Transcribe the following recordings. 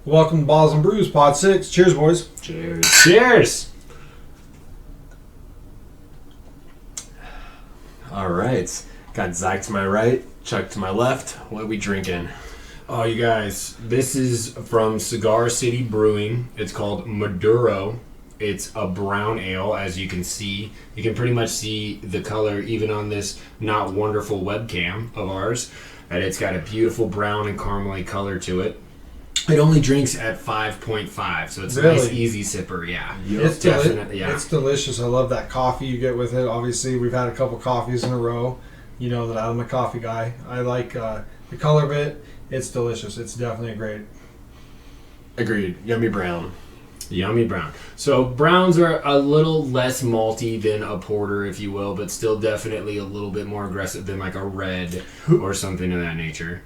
Welcome to Balls and Brews, Pod 6. Cheers, boys. Cheers. Cheers! Alright. Got Zach to my right, Chuck to my left. What are we drinking? Oh, you guys, this is from Cigar City Brewing. It's called Maduro. It's a brown ale, as you can see. You can pretty much see the color even on this not wonderful webcam of ours. And it's got a beautiful brown and caramely color to it. It only drinks at 5.5, so it's a nice, easy sipper, yeah. It's definitely, yeah. It's delicious. I love that coffee you get with it. Obviously, we've had a couple coffees in a row. You know that I'm a coffee guy. I like the color of it. It's delicious. It's definitely great. Agreed. Yummy brown. Yummy brown. So browns are a little less malty than a porter, if you will, but still definitely a little bit more aggressive than like a red or something of that nature.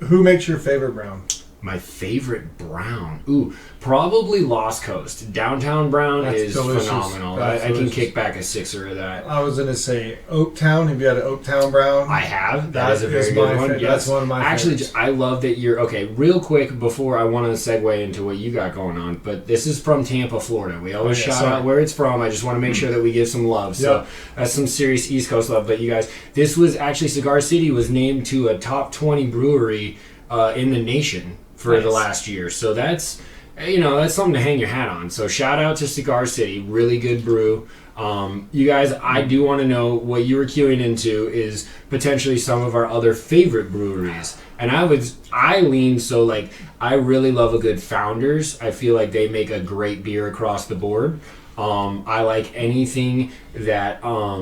Who makes your favorite brown? My favorite brown? Ooh, probably Lost Coast. Downtown brown is delicious. Phenomenal. I can kick back a sixer of that. I was going to say Oaktown. Have you had an Oaktown brown? I have. That is a very good one. Yes. That's one of my favorites. I love that you're... Okay, real quick before I want to segue into what you got going on, but this is from Tampa, Florida. We always shout out where it's from. I just want to make sure that we give some love. So that's some serious East Coast love. But you guys, this was actually... Cigar City was named to a top 20 brewery in the nation for the last year. So that's, that's something to hang your hat on. So shout out to Cigar City. Really good brew. You guys, I do want to know what you were queuing into is potentially some of our other favorite breweries. And I lean so like, I really love a good Founders. I feel like they make a great beer across the board. I like anything that, oh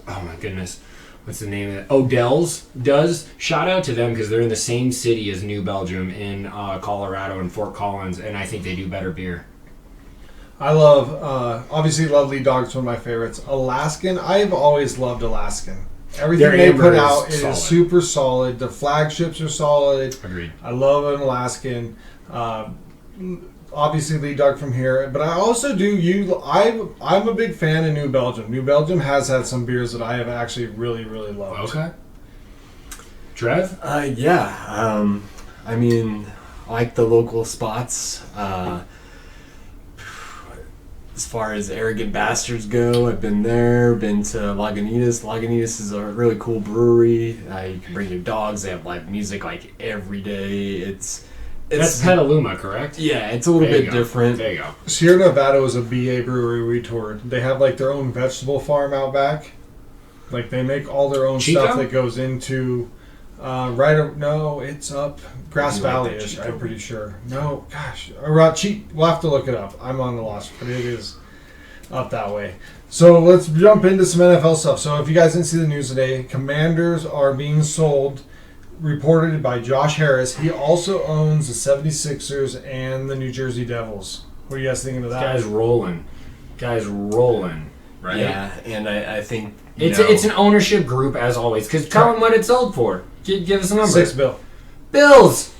my goodness, what's the name of it? Odell's does. Shout out to them because they're in the same city as New Belgium in Colorado and Fort Collins, and I think they do better beer. I love, obviously Lovely Dog's one of my favorites. Alaskan, I've always loved Alaskan. Everything they put out is super solid. The flagships are solid. Agreed. I love an Alaskan. Obviously Lee Dog from here, but I also I'm a big fan of New Belgium. New Belgium has had some beers that I have actually really, really loved. Okay. Trev? Yeah. I mean, I like the local spots. As far as Arrogant Bastards go, I've been there, been to Lagunitas. Lagunitas is a really cool brewery. You can bring your dogs. They have live music like every day. That's Petaluma, correct? Yeah, it's a little bit different. There you go. Sierra Nevada was a BA brewery we toured. They have like their own vegetable farm out back. Like they make all their own stuff that goes into it's up Grass Valley-ish, I'm pretty sure. No, gosh. We'll have to look it up. I'm on the loss, but it is up that way. So let's jump into some NFL stuff. So if you guys didn't see the news today, Commanders are being sold, reported by Josh Harris. He also owns the 76ers and the New Jersey Devils. What are you guys thinking of that? Guy's rolling, right? Yeah, and I think it's an ownership group as always. Because tell them what it's sold for. Give us a number. $6 billion. Bills.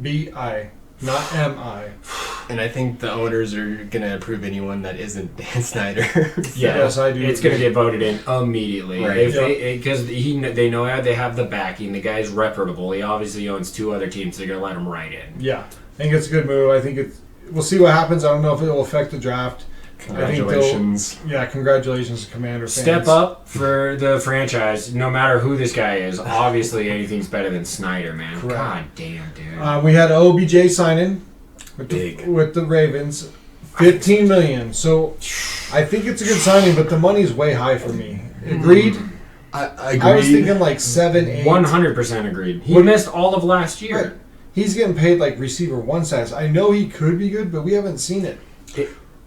B-I, not M-I. And I think the owners are going to approve anyone that isn't Dan Snyder. Yes, I do. It's going to get voted in immediately. Right. Because they know they have the backing. The guy's reputable. He obviously owns two other teams. They're going to let him right in. Yeah. I think it's a good move. I think we'll see what happens. I don't know if it will affect the draft. Congratulations. Congratulations to Commander fans. Step up for the franchise, no matter who this guy is. Obviously, anything's better than Snyder, man. Correct. God damn, dude. We had OBJ signing with the Ravens. $15 million. So I think it's a good signing, but the money's way high for me. Agreed? I agreed. I was thinking like 7, 8. 100% agreed. He missed all of last year. Right. He's getting paid like receiver one size. I know he could be good, but we haven't seen it.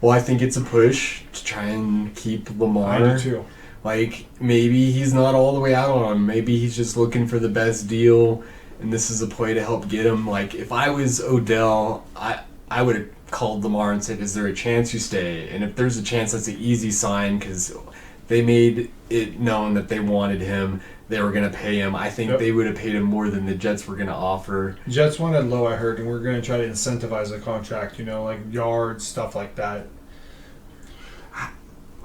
Well, I think it's a push to try and keep Lamar. I do too. Like, maybe he's not all the way out on him. Maybe he's just looking for the best deal, and this is a play to help get him. Like, if I was Odell, I would have called Lamar and said, is there a chance you stay? And if there's a chance, that's an easy sign because they made it known that they wanted him. They were going to pay him. I think they would have paid him more than the Jets were going to offer. Jets wanted low, I heard, and we're going to try to incentivize the contract, like yards, stuff like that.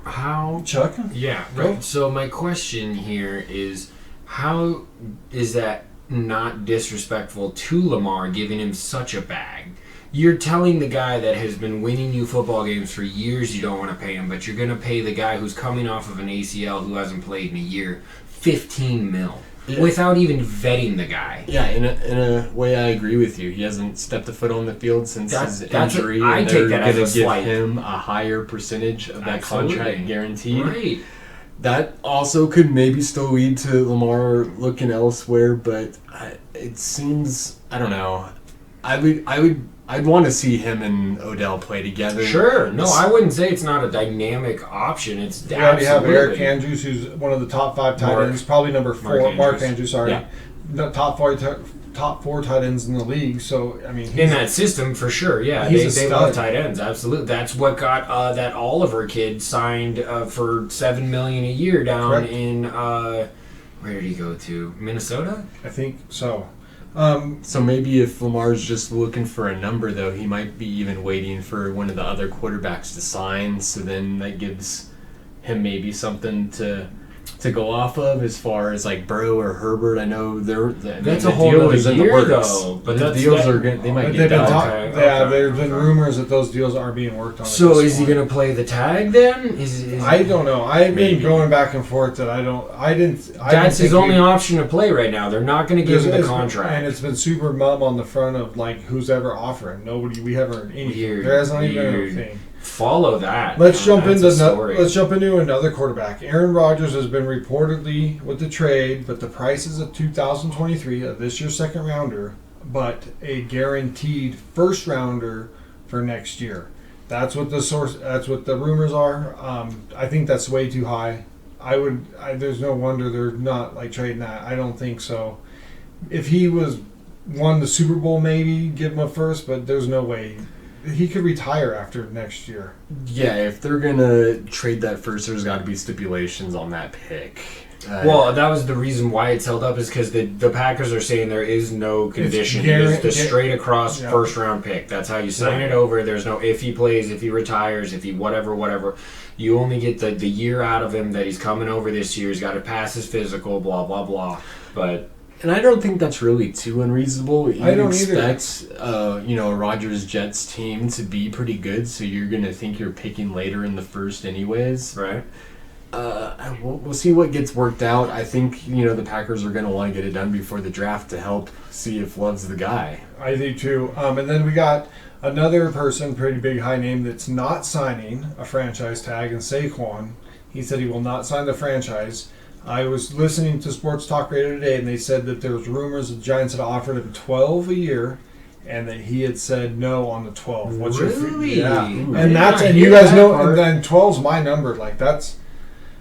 How? Chuck? Yeah, right. So my question here is, how is that not disrespectful to Lamar, giving him such a bag? You're telling the guy that has been winning you football games for years you don't want to pay him, but you're going to pay the guy who's coming off of an ACL who hasn't played in a year $15 million without even vetting the guy. Yeah, in a way, I agree with you. He hasn't stepped a foot on the field since his injury. I take that as a slight. Give him a higher percentage of that contract guaranteed. Right. That also could maybe still lead to Lamar looking elsewhere, but it seems, I don't know. I'd want to see him and Odell play together. Sure. No, I wouldn't say it's not a dynamic option. It's you already have Eric Andrews, who's one of the top 5 tight ends, probably number 4. Mark Andrews, sorry. Yeah. The top 4 tight ends in the league. So, I mean, in that system, for sure, yeah. They love tight ends, absolutely. That's what got that Oliver kid signed for $7 million a year down in, where did he go to? Minnesota? I think so. So maybe if Lamar's just looking for a number, though, he might be even waiting for one of the other quarterbacks to sign. So then that gives him maybe something to go off of as far as like Burrow or Herbert. I know that's a whole other year, though. But the deals they might get done. There's been rumors that those deals are being worked on. So is he going to play the tag then? I don't know. I've been going back and forth that that's his only option to play right now. They're not going to give him the contract. And it's been super mum on the front of like who's ever offering. We haven't heard anything. There hasn't even been anything. Follow that. Let's jump into another quarterback. Aaron Rodgers has been reportedly with the trade, but the price is a 2023 of this year's second rounder, but a guaranteed first rounder for next year. That's what the rumors are. I think that's way too high. There's no wonder they're not like trading that. I don't think so. If he won the Super Bowl, maybe give him a first, but there's no way. He could retire after next year. Yeah, if they're going to trade that first, there's got to be stipulations on that pick. Well, that was the reason why it's held up is because the Packers are saying there is no condition. It's the straight across first round pick. That's how you sign it over. There's no if he plays, if he retires, if he whatever. You only get the year out of him that he's coming over this year. He's got to pass his physical, blah, blah, blah. And I don't think that's really too unreasonable. I don't expect, a Rodgers Jets team to be pretty good, so you're going to think you're picking later in the first anyways. Right. We'll see what gets worked out. I think, the Packers are going to want to get it done before the draft to help see if Love's the guy. I do too. And then we got another person, pretty big high name, that's not signing a franchise tag, and Saquon. He said he will not sign the franchise. I was listening to Sports Talk Radio today, and they said that there was rumors the Giants had offered him $12 a year, and that he had said no on the 12. What's really? Yeah, and you guys know, and then 12's my number. Like that's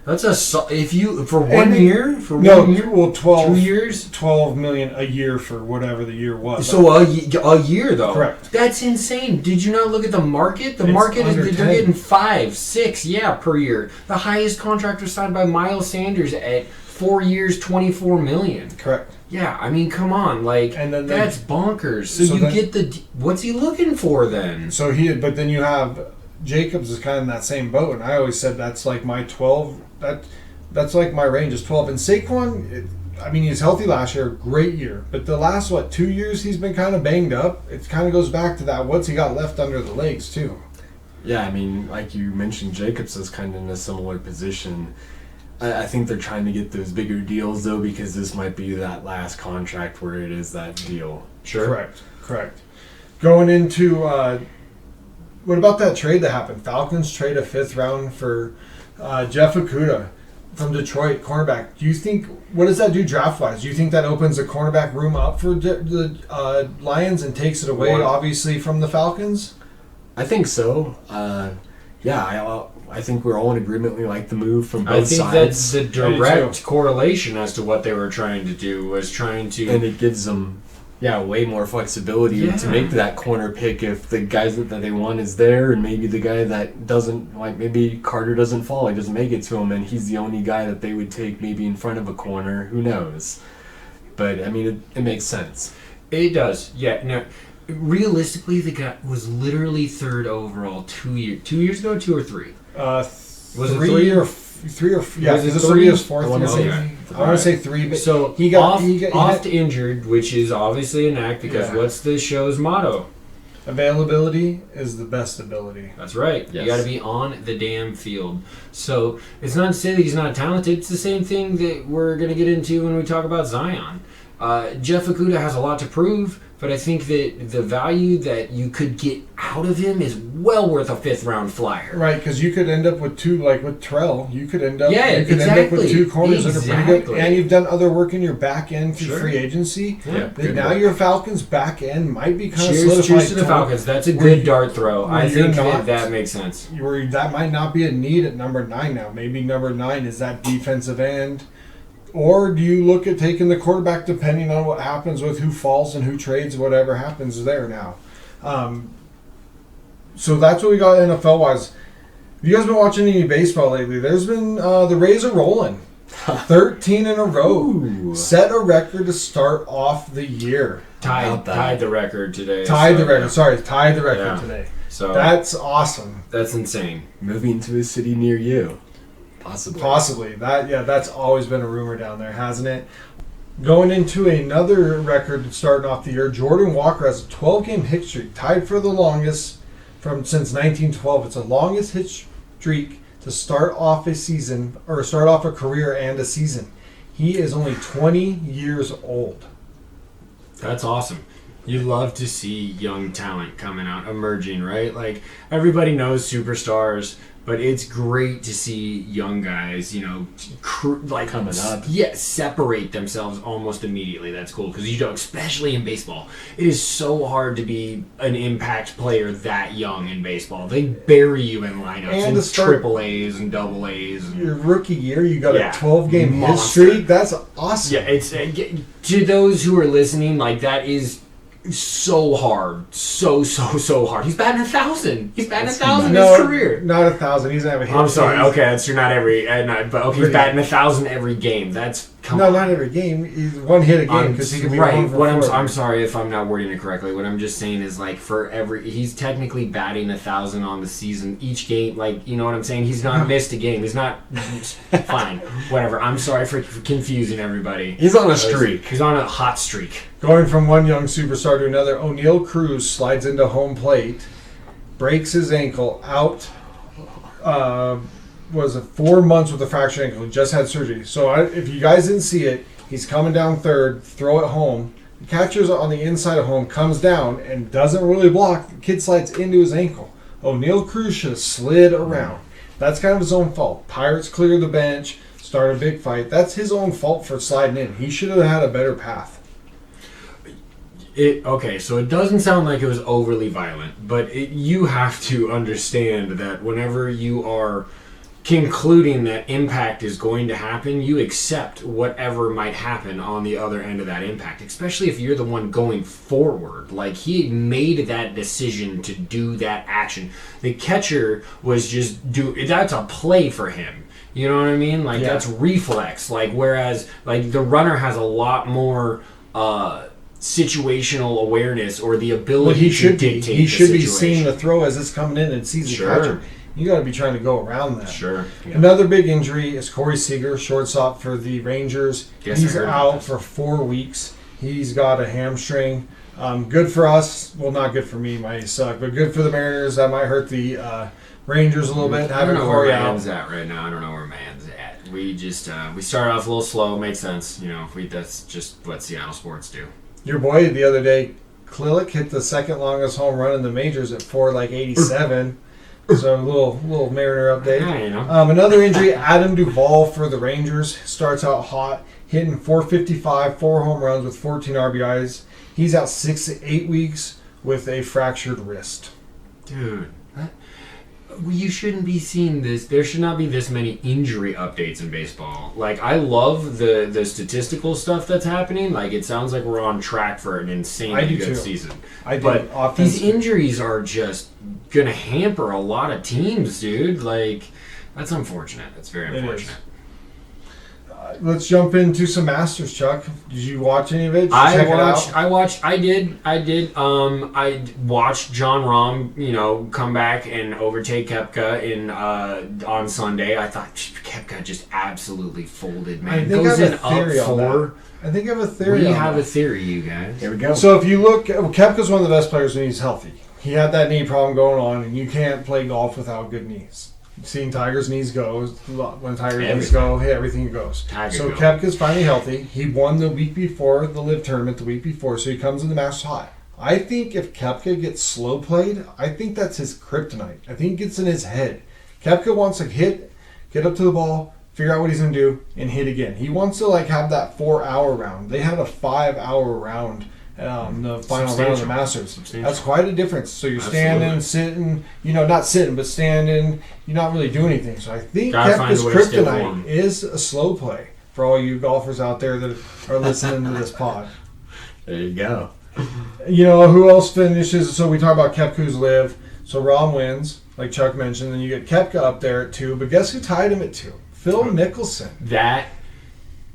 if you for 1 year for 1 year. Well, 12 2 years, $12 million a year for whatever the year was. So a year though. Correct. That's insane. Did you not look at the market? The market is they're getting 5, 6, per year. The highest contract was signed by Miles Sanders at 4 years, $24 million. Correct. Yeah, I mean, come on, that's bonkers. So what's he looking for then? But then you have Jacobs is kind of in that same boat, and I always said that's like my 12. That's like my range is 12. And Saquon, he was healthy last year, great year. But the last 2 years he's been kind of banged up. It kind of goes back to that. What's he got left under the legs too? Yeah, like you mentioned, Jacobs is kind of in a similar position. I think they're trying to get those bigger deals though, because this might be that last contract where it is that deal. Sure. Correct. Going into what about that trade that happened? Falcons trade a 5th round for Jeff Okudah from Detroit, cornerback. What does that do draft-wise? Do you think that opens the cornerback room up for the Lions and takes it away, obviously, from the Falcons? I think so. I think we're all in agreement. We like the move from both sides. I think that's the direct correlation as to what they were trying to do, and it gives them way more flexibility to make that corner pick if the guys that they want is there, and maybe the guy that doesn't, maybe Carter doesn't fall, he doesn't make it to him, and he's the only guy that they would take maybe in front of a corner. Who knows? But, it makes sense. It does, yeah. Now, realistically, the guy was literally 3rd overall 2 years ago, 2 or 3? Was it 3 or 3 or is this will be his 4th year? I want to say 3, but so he got injured, which is obviously an act because what's the show's motto? Availability is the best ability. That's right. Yes. You got to be on the damn field. So it's not to say that he's not talented. It's the same thing that we're going to get into when we talk about Zion. Jeff Okudah has a lot to prove, but I think that the value that you could get out of him is well worth a 5th round flyer. Right, because you could end up with 2, like with Terrell. You could end up, end up with 2 corners that are pretty good, and you've done other work in your back end through free agency. Yeah. Now your Falcons back end might be kind of solidified. Cheers to the to Falcons. That's a good dart throw. I think that makes sense. That might not be a need at number 9 now. Maybe number 9 is that defensive end. Or do you look at taking the quarterback depending on what happens with who falls and who trades, whatever happens there now? So that's what we got NFL-wise. Have you guys been watching any baseball lately? There's been the Rays are rolling. 13 in a row. Ooh. Set a record to start off the year. Tied the record today. Tied the record today. So that's awesome. That's insane. Moving to a city near you. Possibly. That's always been a rumor down there, hasn't it? Going into another record starting off the year, Jordan Walker has a 12-game hit streak, tied for the longest since 1912. It's the longest hit streak to start off a season, or start off a career and a season. He is only 20 years old. That's awesome. You love to see young talent coming out, emerging, right? Like, everybody knows superstars, but it's great to see young guys, coming up. Yeah, separate themselves almost immediately. That's cool because especially in baseball, it is so hard to be an impact player that young in baseball. They bury you in lineups and triple A's and double A's. Your rookie year, you got a 12-game hit streak. That's awesome. Yeah, it's to those who are listening, like that is. So hard, so hard. He's batting 1,000. He's batting 1,000 in his career. Not 1,000. He's having. I'm sorry. Okay, that's true. Not every, but okay, he's batting 1,000 every game. That's not every game. He's one hit a game because he can be right. I'm sorry if I'm not wording it correctly. What I'm just saying is like he's technically batting 1,000 on the season each game. Like you know what I'm saying? He's not missed a game. He's not fine. Whatever. I'm sorry for confusing everybody. He's on a streak. He's on a hot streak. Going from one young superstar to another, O'Neal Cruz slides into home plate, breaks his ankle out. Was it 4 months with a fractured ankle? He just had surgery. So if you guys didn't see it, he's coming down third, throw it home. The catcher's on the inside of home, comes down and doesn't really block. The kid slides into his ankle. O'Neal Cruz should have slid around. That's kind of his own fault. Pirates clear the bench, start a big fight. That's his own fault for sliding in. He should have had a better path. Okay, so it doesn't sound like it was overly violent, but you have to understand that whenever you are concluding that impact is going to happen, you accept whatever might happen on the other end of that impact, especially if you're the one going forward. Like, he made that decision to do that action. The catcher was that's a play for him. You know what I mean? Like, that's reflex. Like, whereas, like, the runner has a lot more, situational awareness or the ability to dictate the situation. He should be seeing the throw as it's coming in and sees the catcher. You got to be trying to go around that. Sure. Yeah. Another big injury is Corey Seager, shortstop for the Rangers. He's out for 4 weeks. He's got a hamstring. Good for us. Well, not good for me. Might suck, but good for the Mariners. That might hurt the Rangers a little bit. I don't know where Man's at right now. I don't know where Man's at. We just we started off a little slow. Makes sense. That's just what Seattle sports do. Your boy the other day, Klilik, hit the second longest home run in the majors at 487. So a little Mariner update. Yeah, another injury, Adam Duvall for the Rangers starts out hot, hitting .455, 4 home runs with 14 RBIs. He's out 6 to 8 weeks with a fractured wrist. Dude, you shouldn't be seeing this. There should not be this many injury updates in baseball. Like, I love the statistical stuff that's happening. Like, it sounds like we're on track for an insanely good season. But these injuries are just going to hamper a lot of teams, dude. Like, that's unfortunate. That's very unfortunate. Let's jump into some Masters, Chuck. Did you watch any of it? I did. I watched Jon Rahm, come back and overtake Koepka on Sunday. I thought Koepka just absolutely folded, man. I think I have a theory on that. I think I have a theory. We have a theory, you guys. Here we go. So if you look, Koepka's one of the best players when he's healthy. he had that knee problem going on, and you can't play golf without good knees. You've seen Tiger's knees go. When Tiger's knees go, hey, everything goes. So Koepka's finally healthy. He won the week before the Live tournament, the week before, so he comes in the Masters hot. I think if Koepka gets slow played, I think that's his kryptonite. I think it gets in his head. Koepka wants to hit, get up to the ball, figure out what he's going to do, and hit again. He wants to have that 4-hour round. They had a 5-hour round the final round of the Masters. That's quite a difference. So you're standing, sitting, not sitting, but standing. You're not really doing anything. So I think Koepka's kryptonite is a slow play for all you golfers out there that are listening to this pod. There you go. Who else finishes? So we talk about Koepka's Live. So Rahm wins, like Chuck mentioned. Then you get Koepka up there at 2. But guess who tied him at 2? Phil Mickelson.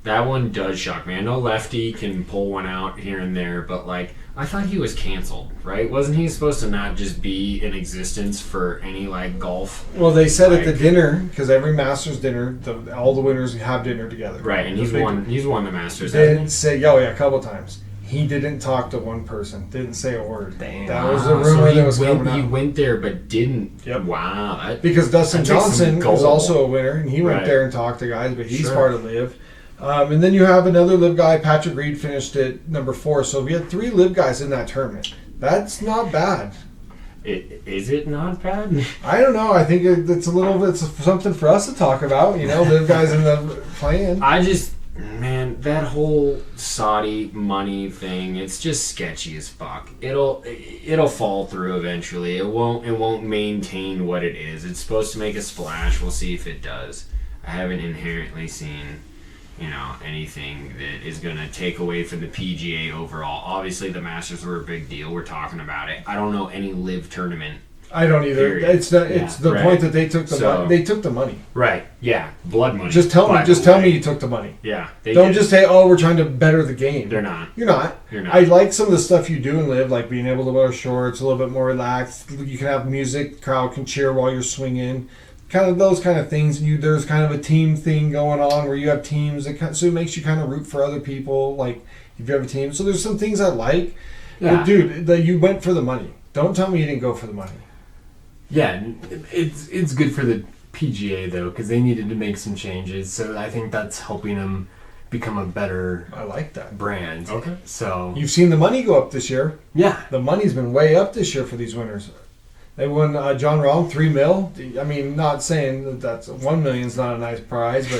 That one does shock me. I know Lefty can pull one out here and there, but I thought he was canceled, right? Wasn't he supposed to not just be in existence for any golf? Well, they said at the dinner, because every Masters dinner, all the winners have dinner together. Right, and he's won the Masters. They didn't say, a couple times. He didn't talk to one person. Didn't say a word. Damn. That was the rumor that was coming out. He went there but didn't. Yep. Wow. Because Dustin Johnson was also a winner, and he went there and talked to guys, but he's part of Live. And then you have another Live guy, Patrick Reed, finished at number 4. So we had 3 Live guys in that tournament. That's not bad. Is it not bad? I don't know. I think it's something for us to talk about. Live guys in the play-in. Man, that whole Saudi money thing, it's just sketchy as fuck. It'll fall through eventually. It won't maintain what it is. It's supposed to make a splash. We'll see if it does. I haven't inherently seen, anything that is going to take away from the PGA overall. Obviously, the Masters were a big deal. We're talking about it. I don't know any Live tournament. I don't either. Period. It's the point that they took the money. They took the money. Right. Yeah. Blood money. Just tell me you took the money. Yeah. Don't just say, "Oh, we're trying to better the game." They're not. You're not. I like some of the stuff you do in Live, like being able to wear shorts, a little bit more relaxed. You can have music, the crowd can cheer while you're swinging. Kind of those kind of things. There's kind of a team thing going on where you have teams so it makes you kind of root for other people. Like if you have a team, so there's some things I like. Yeah. But dude, you went for the money. Don't tell me you didn't go for the money. Yeah, it's good for the PGA though because they needed to make some changes. So I think that's helping them become a better. I like that brand. Okay. So you've seen the money go up this year. Yeah, the money's been way up this year for these winners. They won John Rahm $3 million. I mean, not saying that's $1 million is not a nice prize, but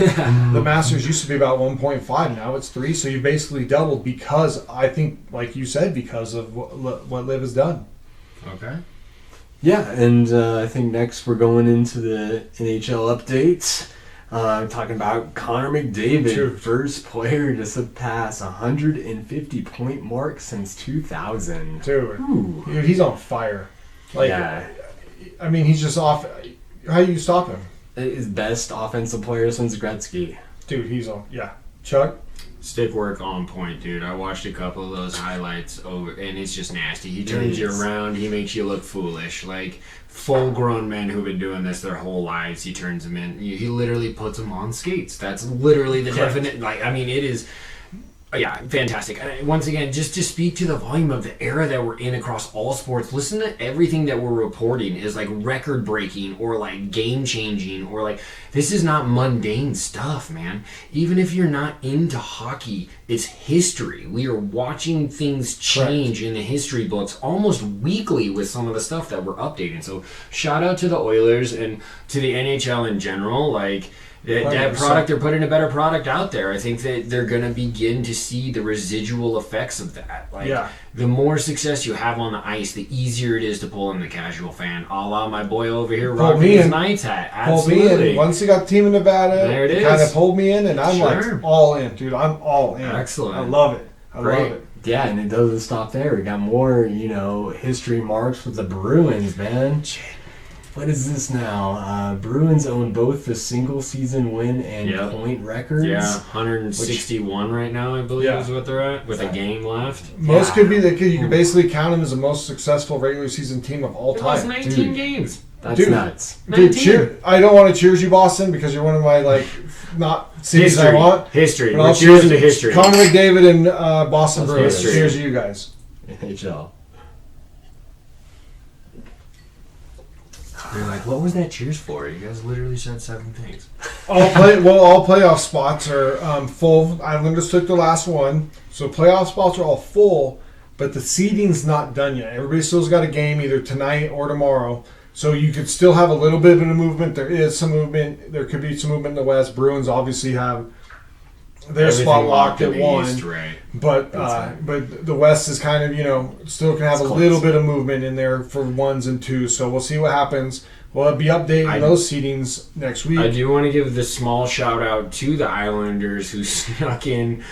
the Masters used to be about 1.5. Now it's 3, so you basically doubled because I think, like you said, because of what Liv has done. Okay. Yeah, and I think next we're going into the NHL updates. Talking about Connor McDavid, first player to surpass 150-point mark since 2000. Dude, he's on fire. I mean, he's just off. How do you stop him? His best offensive player since Gretzky. Dude, he's on. Yeah. Chuck? Stick work on point, dude. I watched a couple of those highlights over, and it's just nasty. He turns you around. He makes you look foolish. Full-grown men who've been doing this their whole lives, he turns them in. He literally puts them on skates. That's literally the definite. It is. Yeah, fantastic. Once again, just to speak to the volume of the era that we're in across all sports, listen to everything that we're reporting is record-breaking or game-changing or this is not mundane stuff, man. Even if you're not into hockey, it's history. We are watching things change in the history books almost weekly with some of the stuff that we're updating. So shout out to the Oilers and to the NHL in general. That product, they're putting a better product out there. I think that they're going to begin to see the residual effects of that. The more success you have on the ice, the easier it is to pull in the casual fan. A la my boy over here rocking his Knights hat. Absolutely. Pulled me in. Once he got the team in Nevada, there it is. Kind of pulled me in, and I'm all in. Dude, I'm all in. Excellent. I love it. Love it. Yeah, and it doesn't stop there. We got more, history marks with the Bruins, man. What is this now? Bruins own both the single-season win and point records. Yeah, 161 right now, I believe, is what they're at, with a game left. Most could be you could basically count them as the most successful regular season team of all time. It was 19 games. That's nuts. Dude, I don't want to cheers you, Boston, because you're one of my, not cities I want. History. We're cheers into history. Connor McDavid and Boston Bruins. Cheers to you guys. NHL. You're like, what was that cheers for? You guys literally said 7 things. All playoff spots are full. Islanders took the last one, so playoff spots are all full. But the seeding's not done yet. Everybody still's got a game either tonight or tomorrow, so you could still have a little bit of a movement. There is some movement. There could be some movement in the West. Bruins obviously have their Everything spot locked at 1, East, right. but the West is kind of still can have a little bit of movement in there for 1s and 2s. So we'll see what happens. We'll be updating those seedings next week. I do want to give this small shout out to the Islanders who snuck in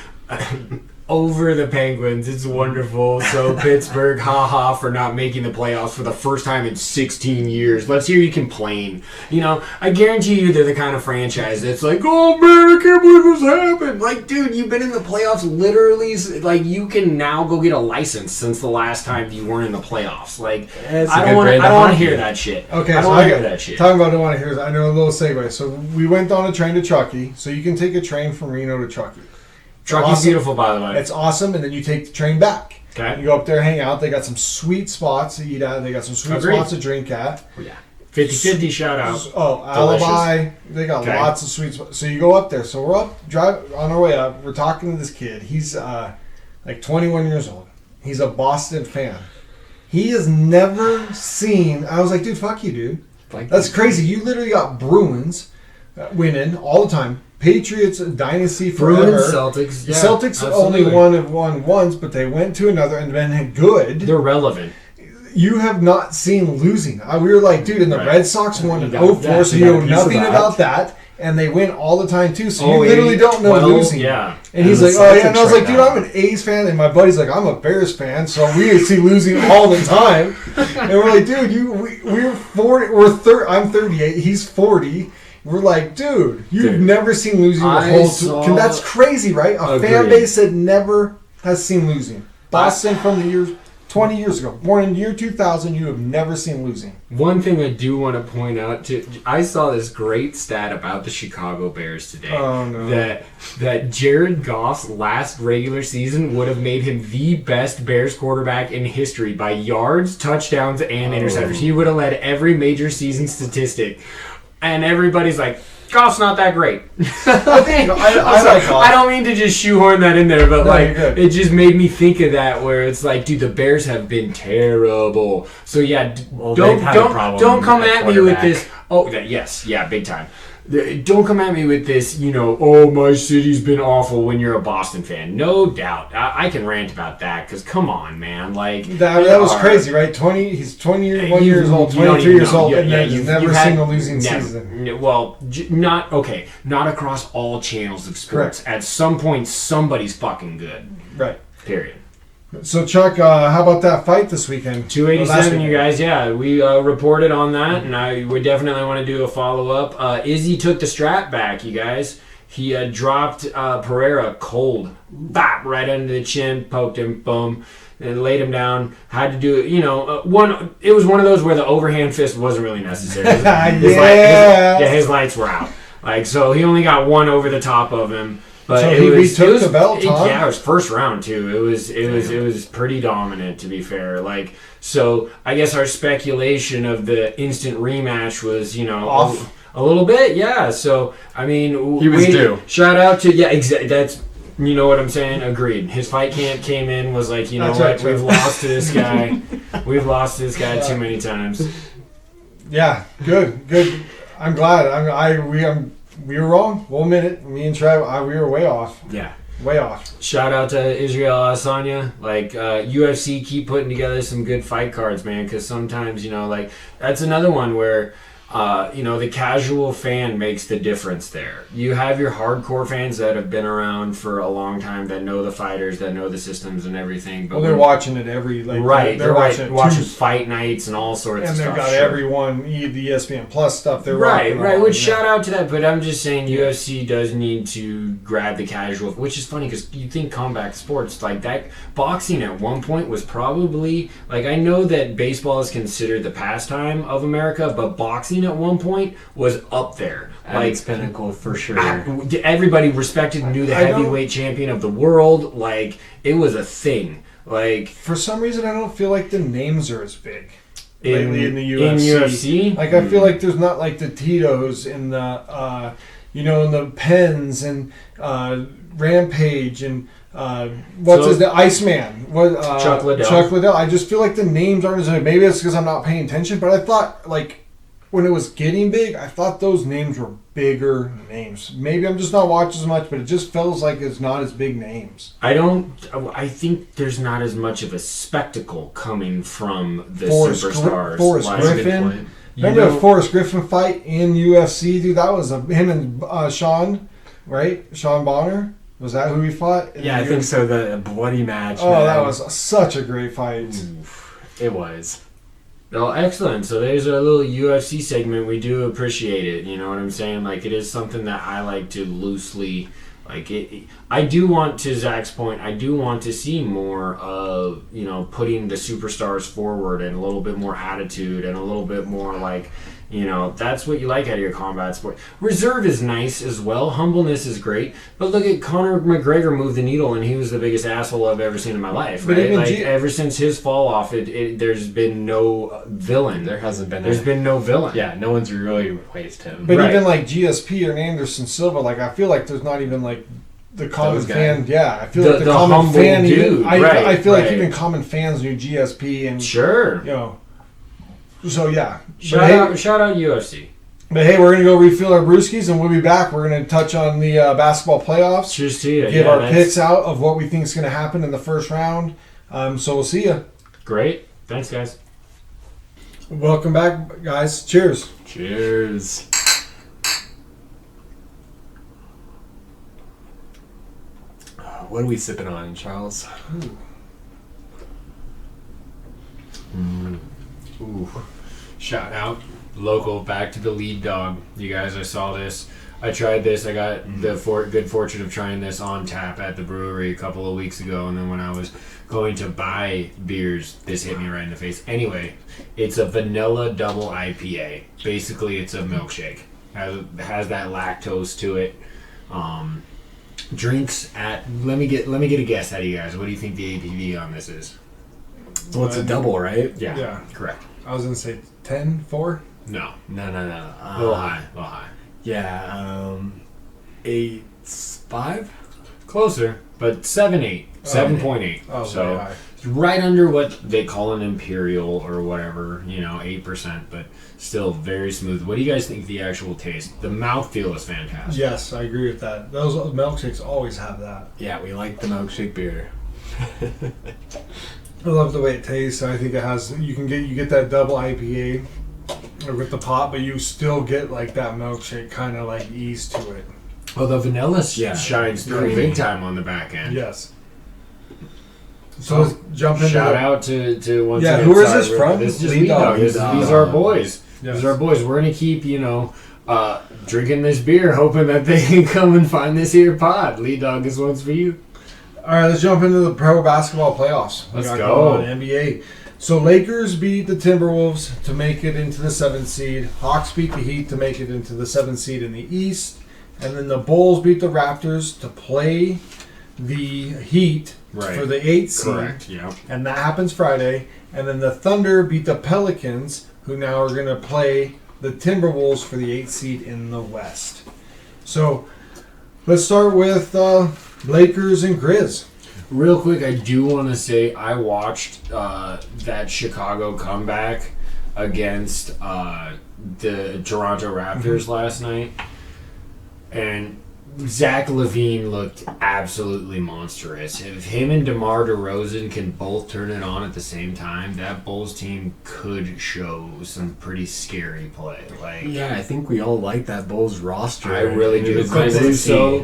over the Penguins. It's wonderful. So Pittsburgh, haha, for not making the playoffs for the first time in 16 years. Let's hear you complain. I guarantee you they're the kind of franchise that's like, oh man, I can't believe this happened. Like, dude, you've been in the playoffs literally. Like, you can now go get a license since the last time you weren't in the playoffs. Like, I don't want to hear that shit. Okay, I don't want to hear that shit. Talking about don't want to hear. I know a little segue. So we went on a train to Truckee. So you can take a train from Reno to Truckee. Truckee's awesome. Beautiful, by the way. It's awesome, and then you take the train back. Okay. You go up there, hang out. They got some sweet spots to eat at. They got some sweet spots to drink at. Oh, yeah. 50-50 shout out. Oh, Alibi. They got lots of sweet spots. So you go up there. So we're on our way up. We're talking to this kid. He's like 21 years old. He's a Boston fan. He has never seen... I was like, dude, fuck you, dude. That's crazy. You literally got Bruins winning all the time. Patriots dynasty forever. Bruins, Celtics. Yeah, Celtics only won once, but they went to another and been good. They're relevant. You have not seen losing. We were like, dude, and the Red Sox won in 04, so you know nothing about that. And they win all the time, too. So you literally don't know losing. Yeah. And he's like, oh, yeah. And I was like, dude, I'm an A's fan. And my buddy's like, I'm a Bears fan. So we see losing all the time. And we're like, dude, we're 40. I'm 38. He's 40. We're like, dude, you've never seen losing the whole... That's crazy, right? A fan base that never has seen losing. Boston from the years... 20 years ago. Born in the year 2000, you have never seen losing. One thing I do want to point out, I saw this great stat about the Chicago Bears today. Oh, no. That Jared Goff's last regular season would have made him the best Bears quarterback in history by yards, touchdowns, and interceptions. He would have led every major season statistic. And everybody's like, Goff's not that great. I don't mean to just shoehorn that in there, but it just made me think of that where it's like, dude, the Bears have been terrible. So yeah, don't come at me with this. Oh, yes, yeah, big time. Don't come at me with this, oh, my city's been awful when you're a Boston fan. No doubt. I can rant about that because, come on, man. Like that was crazy, right? He's 21 years old, 23 years old, and you've never seen a losing season. Well, not across all channels of sports. Correct. At some point, somebody's fucking good. Right. Period. So, Chuck, how about that fight this weekend? 287, you guys. Yeah, we reported on that, and I would definitely want to do a follow-up. Izzy took the strap back, you guys. He dropped Pereira cold. Bop, right under the chin, poked him, boom, and laid him down. Had to do it, it was one of those where the overhand fist wasn't really necessary. His lights were out. So he only got one over the top of him. But so he took the belt, huh? Yeah, it was first round too. It was pretty dominant, to be fair. So I guess our speculation of the instant rematch was, off a little bit, yeah. So I mean, he was due. Shout out to that's. You know what I'm saying? Agreed. His fight camp came in, was like, we've lost to this guy. We've lost to this guy too many times. Yeah, good. I'm glad. We were wrong. We'll admit it. Me and Trev, we were way off. Yeah. Way off. Shout out to Israel Adesanya. UFC keep putting together some good fight cards, man, because sometimes, that's another one where, the casual fan makes the difference there. You have your hardcore fans that have been around for a long time, that know the fighters, that know the systems and everything. But they're watching it every right. They're watching fight nights and all sorts of stuff. And they've got everyone, the ESPN Plus stuff. They're right. Which shout out to that. But I'm just saying, UFC does need to grab the casual, which is funny because you think combat sports like that. Boxing at one point was probably I know that baseball is considered the pastime of America, but boxing at one point was up there. At its pinnacle, for sure. Everybody respected and knew the heavyweight champion of the world. It was a thing. For some reason, I don't feel like the names are as big. lately in the UFC. In UFC? Like, I feel like there's not like the Tito's and the, in the Pens and Rampage and the Iceman? Chuck Liddell. Chuck Liddell. I just feel like the names aren't as big. Maybe it's because I'm not paying attention, but I thought, like, when it was getting big, I thought those names were bigger names. Maybe I'm just not watching as much, but it just feels like it's not as big names. I think there's not as much of a spectacle coming from the superstars. Forrest Griffin. Remember the Forrest Griffin fight in UFC, dude? That was him and Sean, right? Sean Bonner? Was that who he fought? Yeah, I think so. The bloody match. Oh, man. that was such a great fight. Oof, it was. Oh, excellent. So there's a little UFC segment. We do appreciate it. You know what I'm saying? Like, it is something that I like to loosely... Like, I do want, to Zach's point, I do want to see more of, putting the superstars forward and a little bit more attitude and a little bit more, like, that's what you like out of your combat sport. Reserve is nice as well. Humbleness is great. But look at Conor McGregor move the needle, and he was the biggest asshole I've ever seen in my life, right? Like, ever since his fall off, there's been no villain. There's been no villain. Yeah, no one's really replaced him. But even like GSP or Anderson Silva, like, I feel like there's not even like the common fan. Yeah, I feel like the common fan. Dude, I feel like even common fans knew GSP and sure. So yeah. Shout out UFC. But hey, we're gonna go refill our brewskis and we'll be back. We're gonna touch on the basketball playoffs. Cheers to you. Give our picks out of what we think is gonna happen in the first round. So we'll see you. Great. Thanks, guys. Welcome back, guys. Cheers. Cheers. What are we sipping on, Charles? Ooh. Shout out local, back to the lead dog. You guys, I saw this. I tried this. I got the good fortune of trying this on tap at the brewery a couple of weeks ago, and then when I was going to buy beers, this hit me right in the face. Anyway, it's a vanilla double IPA. Basically, it's a milkshake. Has that lactose to it. Drinks at let me get a guess out of you guys. What do you think the ABV on this is? Well, it's a double, right? Yeah. Correct. I was gonna say 10, 4? No. A little high. Yeah, 8.5? Closer, but 7.8. 7.8. Oh, so high. it's right under what they call an imperial or whatever, 8%, but still very smooth. What do you guys think the actual taste? The mouthfeel is fantastic. Yes, I agree with that. Those milkshakes always have that. Yeah, we like the milkshake beer. I love the way it tastes. I think it has. You get that double IPA with the pop, but you still get like that milkshake kind of like ease to it. Well, the vanilla shines through big time on the back end. Yes. So let's jump into shout out to once again. Who is this from? This is just Lead Dog. These are our boys. Yes. These are our boys. We're gonna keep drinking this beer, hoping that they can come and find this here pod. Lead Dog, this one's for you. All right, let's jump into the pro basketball playoffs. Let's go. NBA. So Lakers beat the Timberwolves to make it into the 7th seed. Hawks beat the Heat to make it into the 7th seed in the East. And then the Bulls beat the Raptors to play the Heat for the 8th seed. Correct, yeah. And that happens Friday. And then the Thunder beat the Pelicans, who now are going to play the Timberwolves for the 8th seed in the West. So let's start with Lakers and Grizz. Real quick, I do want to say I watched that Chicago comeback against the Toronto Raptors last night, and Zach LaVine looked absolutely monstrous. If him and DeMar DeRozan can both turn it on at the same time, that Bulls team could show some pretty scary play. Yeah, I think we all like that Bulls roster. I really do.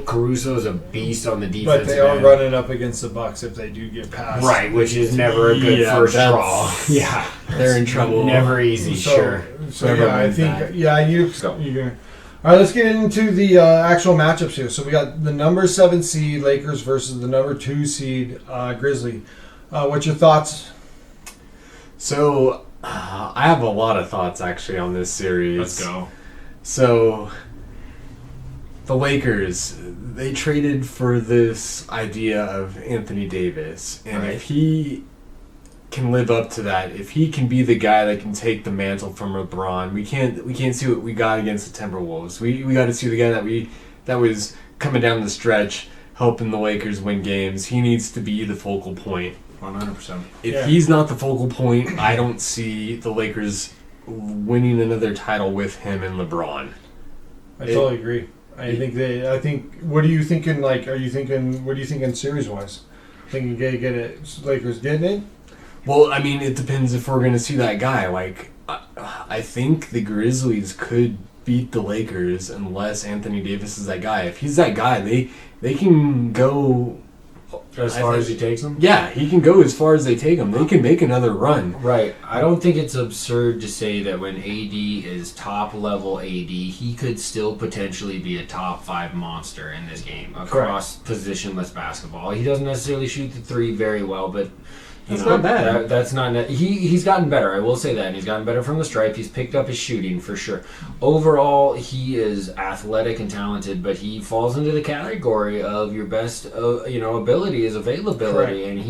Caruso's a beast on the defense. But they are running up against the Bucks if they do get past. Right, which is never a good first draw. Yeah, they're in trouble. Never easy, sure. So yeah, I think you're gonna. All right, let's get into the actual matchups here. So we got the number 7 seed Lakers versus the number 2 seed Grizzly. What's your thoughts? So I have a lot of thoughts actually on this series. Let's go. So the Lakers, they traded for this idea of Anthony Davis, and if he can live up to that, if he can be the guy that can take the mantle from LeBron, we can't see what we got against the Timberwolves. We got to see the guy that was coming down the stretch, helping the Lakers win games. He needs to be the focal point. 100%. If he's not the focal point, I don't see the Lakers winning another title with him and LeBron. I totally agree. I think. What are you thinking? Like, what are you thinking series wise? Thinking get it? Lakers getting it? Well, I mean, it depends if we're going to see that guy. Like, I think the Grizzlies could beat the Lakers unless Anthony Davis is that guy. If he's that guy, they can go as far as he takes them. Yeah, he can go as far as they take him. They can make another run. Right. I don't think it's absurd to say that when AD is top level AD, he could still potentially be a top 5 monster in this game across positionless basketball. He doesn't necessarily shoot the three very well, but that's not bad. That's not. He's gotten better. I will say that. And he's gotten better from the stripe. He's picked up his shooting for sure. Overall, he is athletic and talented, but he falls into the category of your best, ability is availability, Correct. and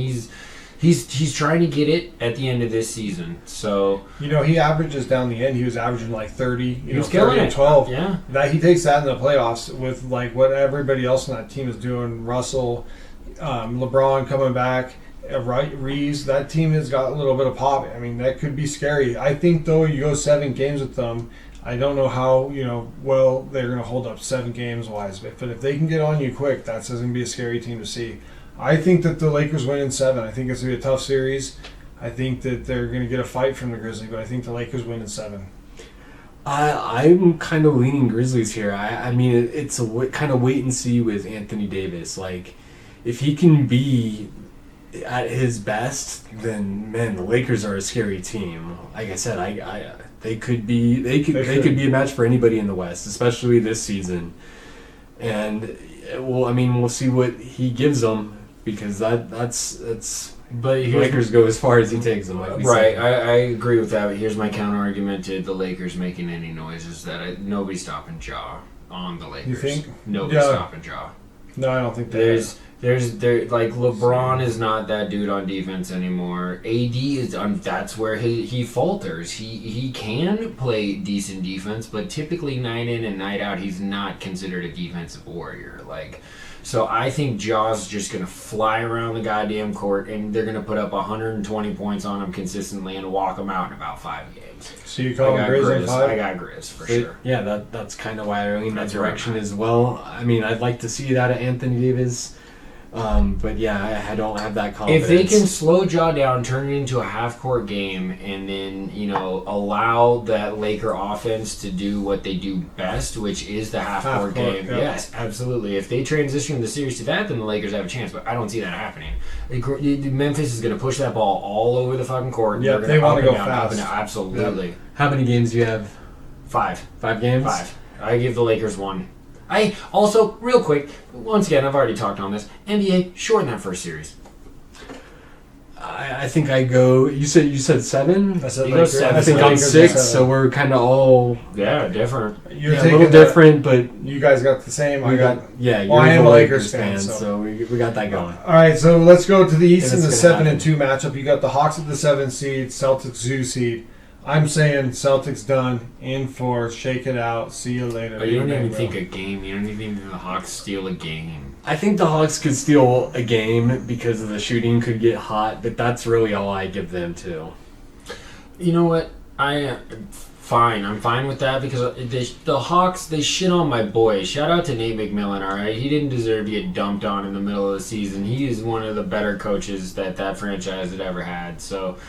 he's trying to get it at the end of this season. So he averages down the end. He was averaging like 30. He was killing 30 and it. 12. Yeah. That he takes that in the playoffs with like what everybody else on that team is doing. Russell, LeBron coming back. Reeves, that team has got a little bit of pop. I mean, that could be scary. I think, though, you go 7 games with them, I don't know how, well they're going to hold up 7 games wise. But if they can get on you quick, that's going to be a scary team to see. I think that the Lakers win in 7. I think it's going to be a tough series. I think that they're going to get a fight from the Grizzlies, but I think the Lakers win in 7. I'm kind of leaning Grizzlies here. I mean, it's a kind of wait and see with Anthony Davis. Like, if he can be at his best, then man, the Lakers are a scary team. Like I said, they could be a match for anybody in the West, especially this season. And we'll see what he gives them, because that's. But the Lakers go as far as he takes them. Like right, I agree with that. But here's my counter argument to the Lakers making any noise: is that nobody's stopping Ja on the Lakers. You think? Nobody's stopping Ja. No, I don't think there's like LeBron is not that dude on defense anymore. AD is that's where he falters. He can play decent defense, but typically night in and night out he's not considered a defensive warrior. So I think Ja's just gonna fly around the goddamn court and they're gonna put up 120 points on him consistently and walk him out in about 5 games. So you call him Grizz in 5? I got Grizz for sure. Yeah, that's kind of why I lean that direction as well. I mean, I'd like to see that at Anthony Davis. But yeah, I don't have that confidence. If they can slow Ja down, turn it into a half-court game, and then allow that Laker offense to do what they do best, which is the half-court game. Yeah. Yes, absolutely. If they transition the series to that, then the Lakers have a chance. But I don't see that happening. Memphis is going to push that ball all over the fucking court. Yeah, they want to go fast. Absolutely. Yep. How many games do you have? 5. 5 games? 5. I give the Lakers 1. I also, real quick, once again, I've already talked on this. NBA, shorten that first series. I think I go. You said 7. I said Lakers. 7. I think I'm 6. So we're kind of all different. You're a little different, but you guys got the same. I am a Lakers fan, so we got that going. All right, so let's go to the East in the 7 and 2 matchup. You got the Hawks at the 7 seed, Celtics 2 seed. I'm saying Celtics done, in 4, shake it out, see you later. But you don't even think a game. You don't even think the Hawks steal a game. I think the Hawks could steal a game because of the shooting could get hot, but that's really all I give them to. You know what? I'm fine with that because the Hawks, they shit on my boy. Shout out to Nate McMillan, all right? He didn't deserve to get dumped on in the middle of the season. He is one of the better coaches that franchise had ever had, so...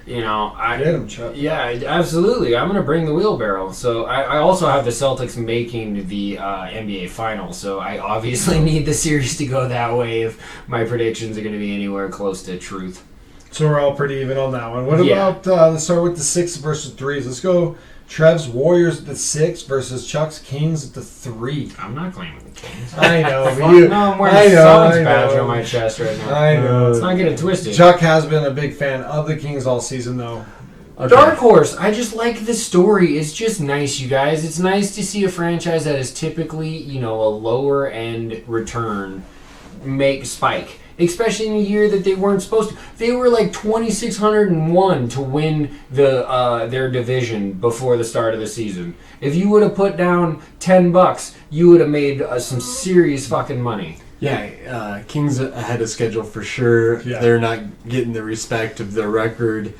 Get him, Chuck. Yeah, absolutely. I'm going to bring the wheelbarrow. So I also have the Celtics making the NBA Finals. So I obviously need the series to go that way if my predictions are going to be anywhere close to truth. So we're all pretty even on that one. What about, let's start with the 6 versus 3s. Let's go Trev's Warriors at the 6 versus Chuck's Kings at the 3. I'm not claiming the Kings. I know. I'm wearing a Suns badge on my chest right now. I know. Let's not get it twisted. Chuck has been a big fan of the Kings all season, though. Okay. Dark Horse. I just like the story. It's just nice, you guys. It's nice to see a franchise that is typically, a lower end return make spike. especially in a year that they weren't supposed to. They were like 2,601 to win their division before the start of the season. If you would have put down $10, you would have made some serious fucking money. Yeah, Kings ahead of schedule for sure. Yeah. They're not getting the respect of their record.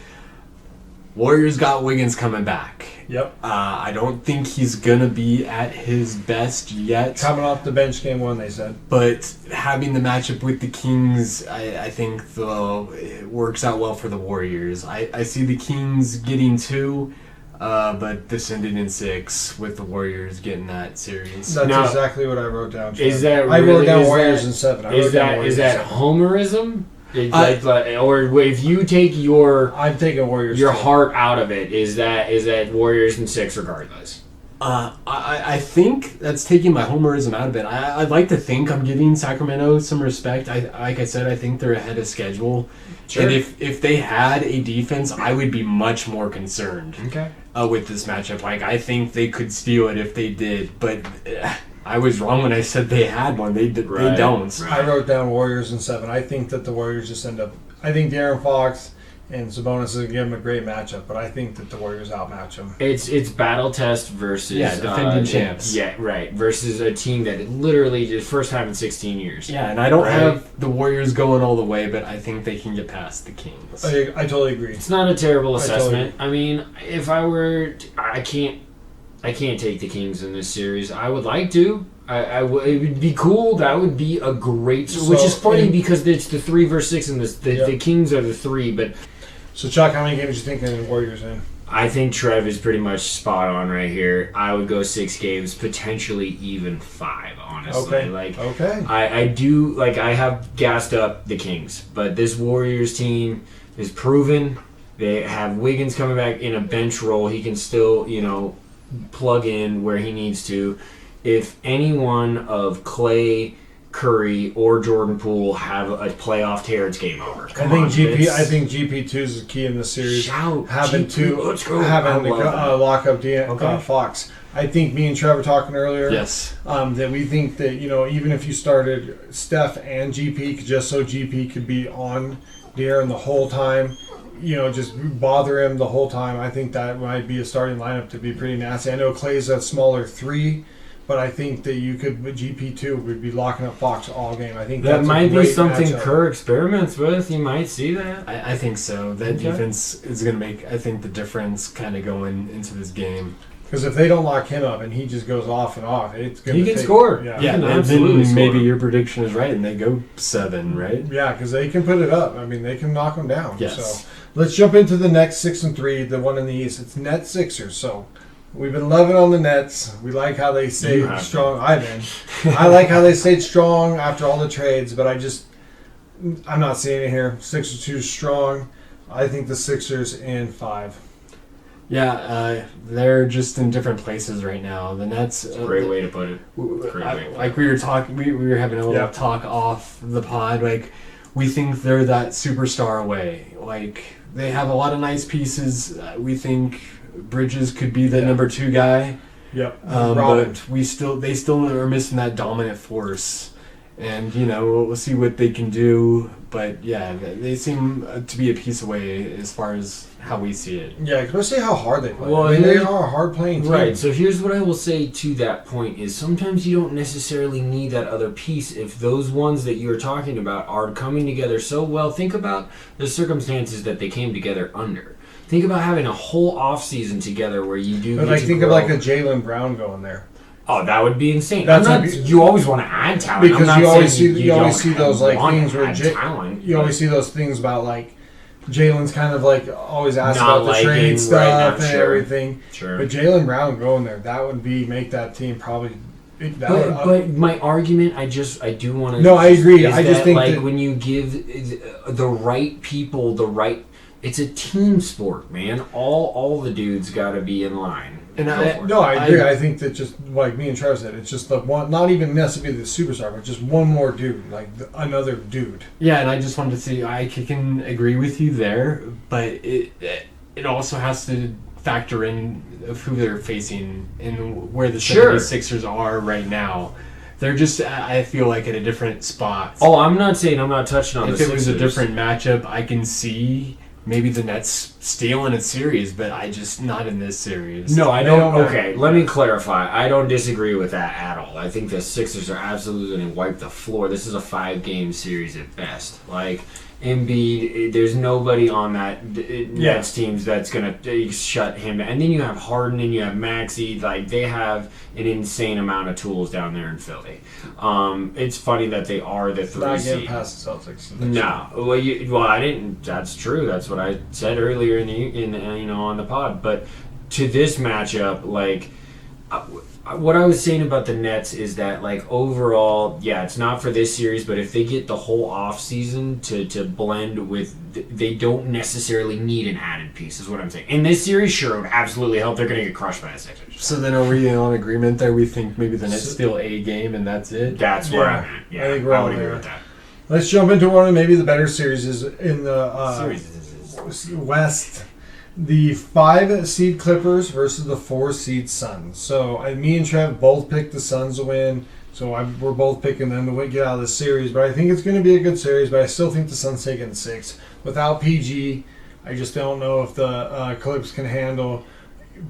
Warriors got Wiggins coming back. Yep. I don't think he's going to be at his best yet. Coming off the bench game one, they said. But having the matchup with the Kings, I think it works out well for the Warriors. I see the Kings getting 2, but this ended in 6 with the Warriors getting that series. That's exactly what I wrote down. I wrote down Warriors in 7. Is that homerism? Or if you take I'm taking Warriors. Your heart out of it, is that Warriors in 6 regardless? I think that's taking my homerism out of it. I'd like to think I'm giving Sacramento some respect. Like I said, I think they're ahead of schedule. Sure. And if they had a defense, I would be much more concerned. Okay. With this matchup. Like, I think they could steal it if they did, but I was wrong when I said they had one. They don't. Right. I wrote down Warriors in 7. I think that the Warriors just end up... I think De'Aaron Fox and Sabonis is going to give them a great matchup, but I think that the Warriors outmatch them. It's battle test versus... defending champs. Yeah, right. Versus a team that literally did first time in 16 years. Yeah, and I don't have the Warriors going all the way, but I think they can get past the Kings. I totally agree. It's not a terrible assessment. I mean, if I were... I can't take the Kings in this series. I would like to. It would be cool. That would be a great... which is funny because it's the 3 versus 6 and the Kings are the 3, but... So, Chuck, how many games do you think the Warriors in? I think Trev is pretty much spot on right here. I would go 6 games, potentially even 5, honestly. Okay. I do... I have gassed up the Kings, but this Warriors team is proven. They have Wiggins coming back in a bench role. He can still, plug in where he needs to. If any one of Clay, Curry, or Jordan Poole have a playoff tear, it's game over. I think GP2 is the key in the series. Having to lock up Fox. I think me and Trevor talking earlier. Yes. That we think that even if you started Steph and GP, just so GP could be on De'Aaron the whole time. Just bother him the whole time. I think that might be a starting lineup to be pretty nasty. I know Clay's a smaller 3, but I think that you could, with GP2, would be locking up Fox all game. I think that might be something matchup. Kerr experiments with. You might see that. I think so. That defense is going to make, I think, the difference kind of going into this game. Because if they don't lock him up and he just goes off and off, it's going to He can score. Yeah, absolutely then maybe your prediction is right and they go 7, right? Yeah, because they can put it up. I mean, they can knock them down. Yes. So let's jump into the next 6 and 3, the one in the East. It's Nets Sixers. So we've been loving on the Nets. We like how they stayed strong. I like how they stayed strong after all the trades, but I'm not seeing it here. Sixers too strong. I think the Sixers in 5. Yeah, they're just in different places right now. The Nets... great way to put it. We were talking, we were having a little talk off the pod. We think they're that superstar away. They have a lot of nice pieces. We think Bridges could be the number 2 guy. Yep. But they still are missing that dominant force. And, we'll see what they can do. But, yeah, they seem to be a piece away as far as how we see it. Yeah, especially how hard they play. Well, they are a hard-playing team. Right, so here's what I will say to that point is sometimes you don't necessarily need that other piece if those ones that you're talking about are coming together so well. Think about the circumstances that they came together under. Think about having a whole off-season together where you do think of a Jaylen Brown going there. Oh, that would be insane. You always want to add talent. Because you always see those things where you always see those things about Jalen's kind of always asks about the trade stuff and everything. Sure. But Jaylen Brown going there, that would make that team probably. But my argument, I do want to. No, I agree. I just think that when you give the right people the right, it's a team sport, man. All the dudes got to be in line. And I agree. I think that just like me and Trevor said, it's just the one, not even necessarily the superstar, but just one more dude, another dude. Yeah, and I just wanted to say I can agree with you there, but it also has to factor in of who they're facing and where the 76ers are right now. They're just, I feel like, at a different spot. Oh, I'm not saying I'm not touching on if the it was Sixers. a different matchup, I can see maybe the Nets stealing a series, but I just not in this series. No, I don't. Okay, let me clarify. I don't disagree with that at all. I think the Sixers are absolutely going to wipe the floor. This is a 5-game series at best. Like, Embiid, there's nobody on that Nets teams that's going to shut him down. And then you have Harden and you have Maxey. Like, they have an insane amount of tools down there in Philly. It's funny that they are the 3 Not seed. getting past the Celtics. No, well, I didn't. That's true. That's what I said earlier in on the pod. But to this matchup, like, what I was saying about the Nets is that, like, overall, yeah, it's not for this series, but if they get the whole off season to blend with, they don't necessarily need an added piece, is what I'm saying. In this series, sure, it would absolutely help. They're going to get crushed by the Sixers. So then, are we on agreement there? We think maybe the Nets steal a game and that's it. That's where I'm at. Yeah, I think we're all would agree there. with that. Let's jump into one of maybe the better series is in the West. The 5-seed Clippers versus the 4-seed Suns. So me and Trev both picked the Suns to win. So we're both picking them to get out of the series. But I think it's going to be a good series. But I still think the Suns take it in 6. Without PG, I just don't know if the Clips can handle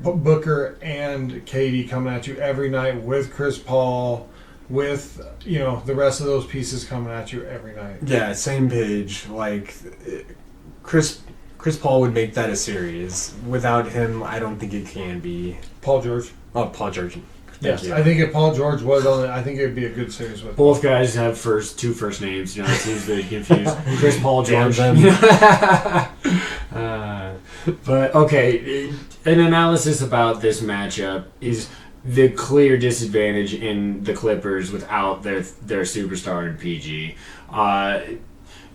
Booker and KD coming at you every night with Chris Paul, with the rest of those pieces coming at you every night. Yeah, same page. Like Chris Paul would make that a series. Without him, I don't think it can be. Paul George. Oh, Paul George. Yes, I think if Paul George was on it, I think it would be a good series with both guys have two first names. It's easy to confuse. Chris Paul George. But okay, an analysis about this matchup is the clear disadvantage in the Clippers without their superstar in PG.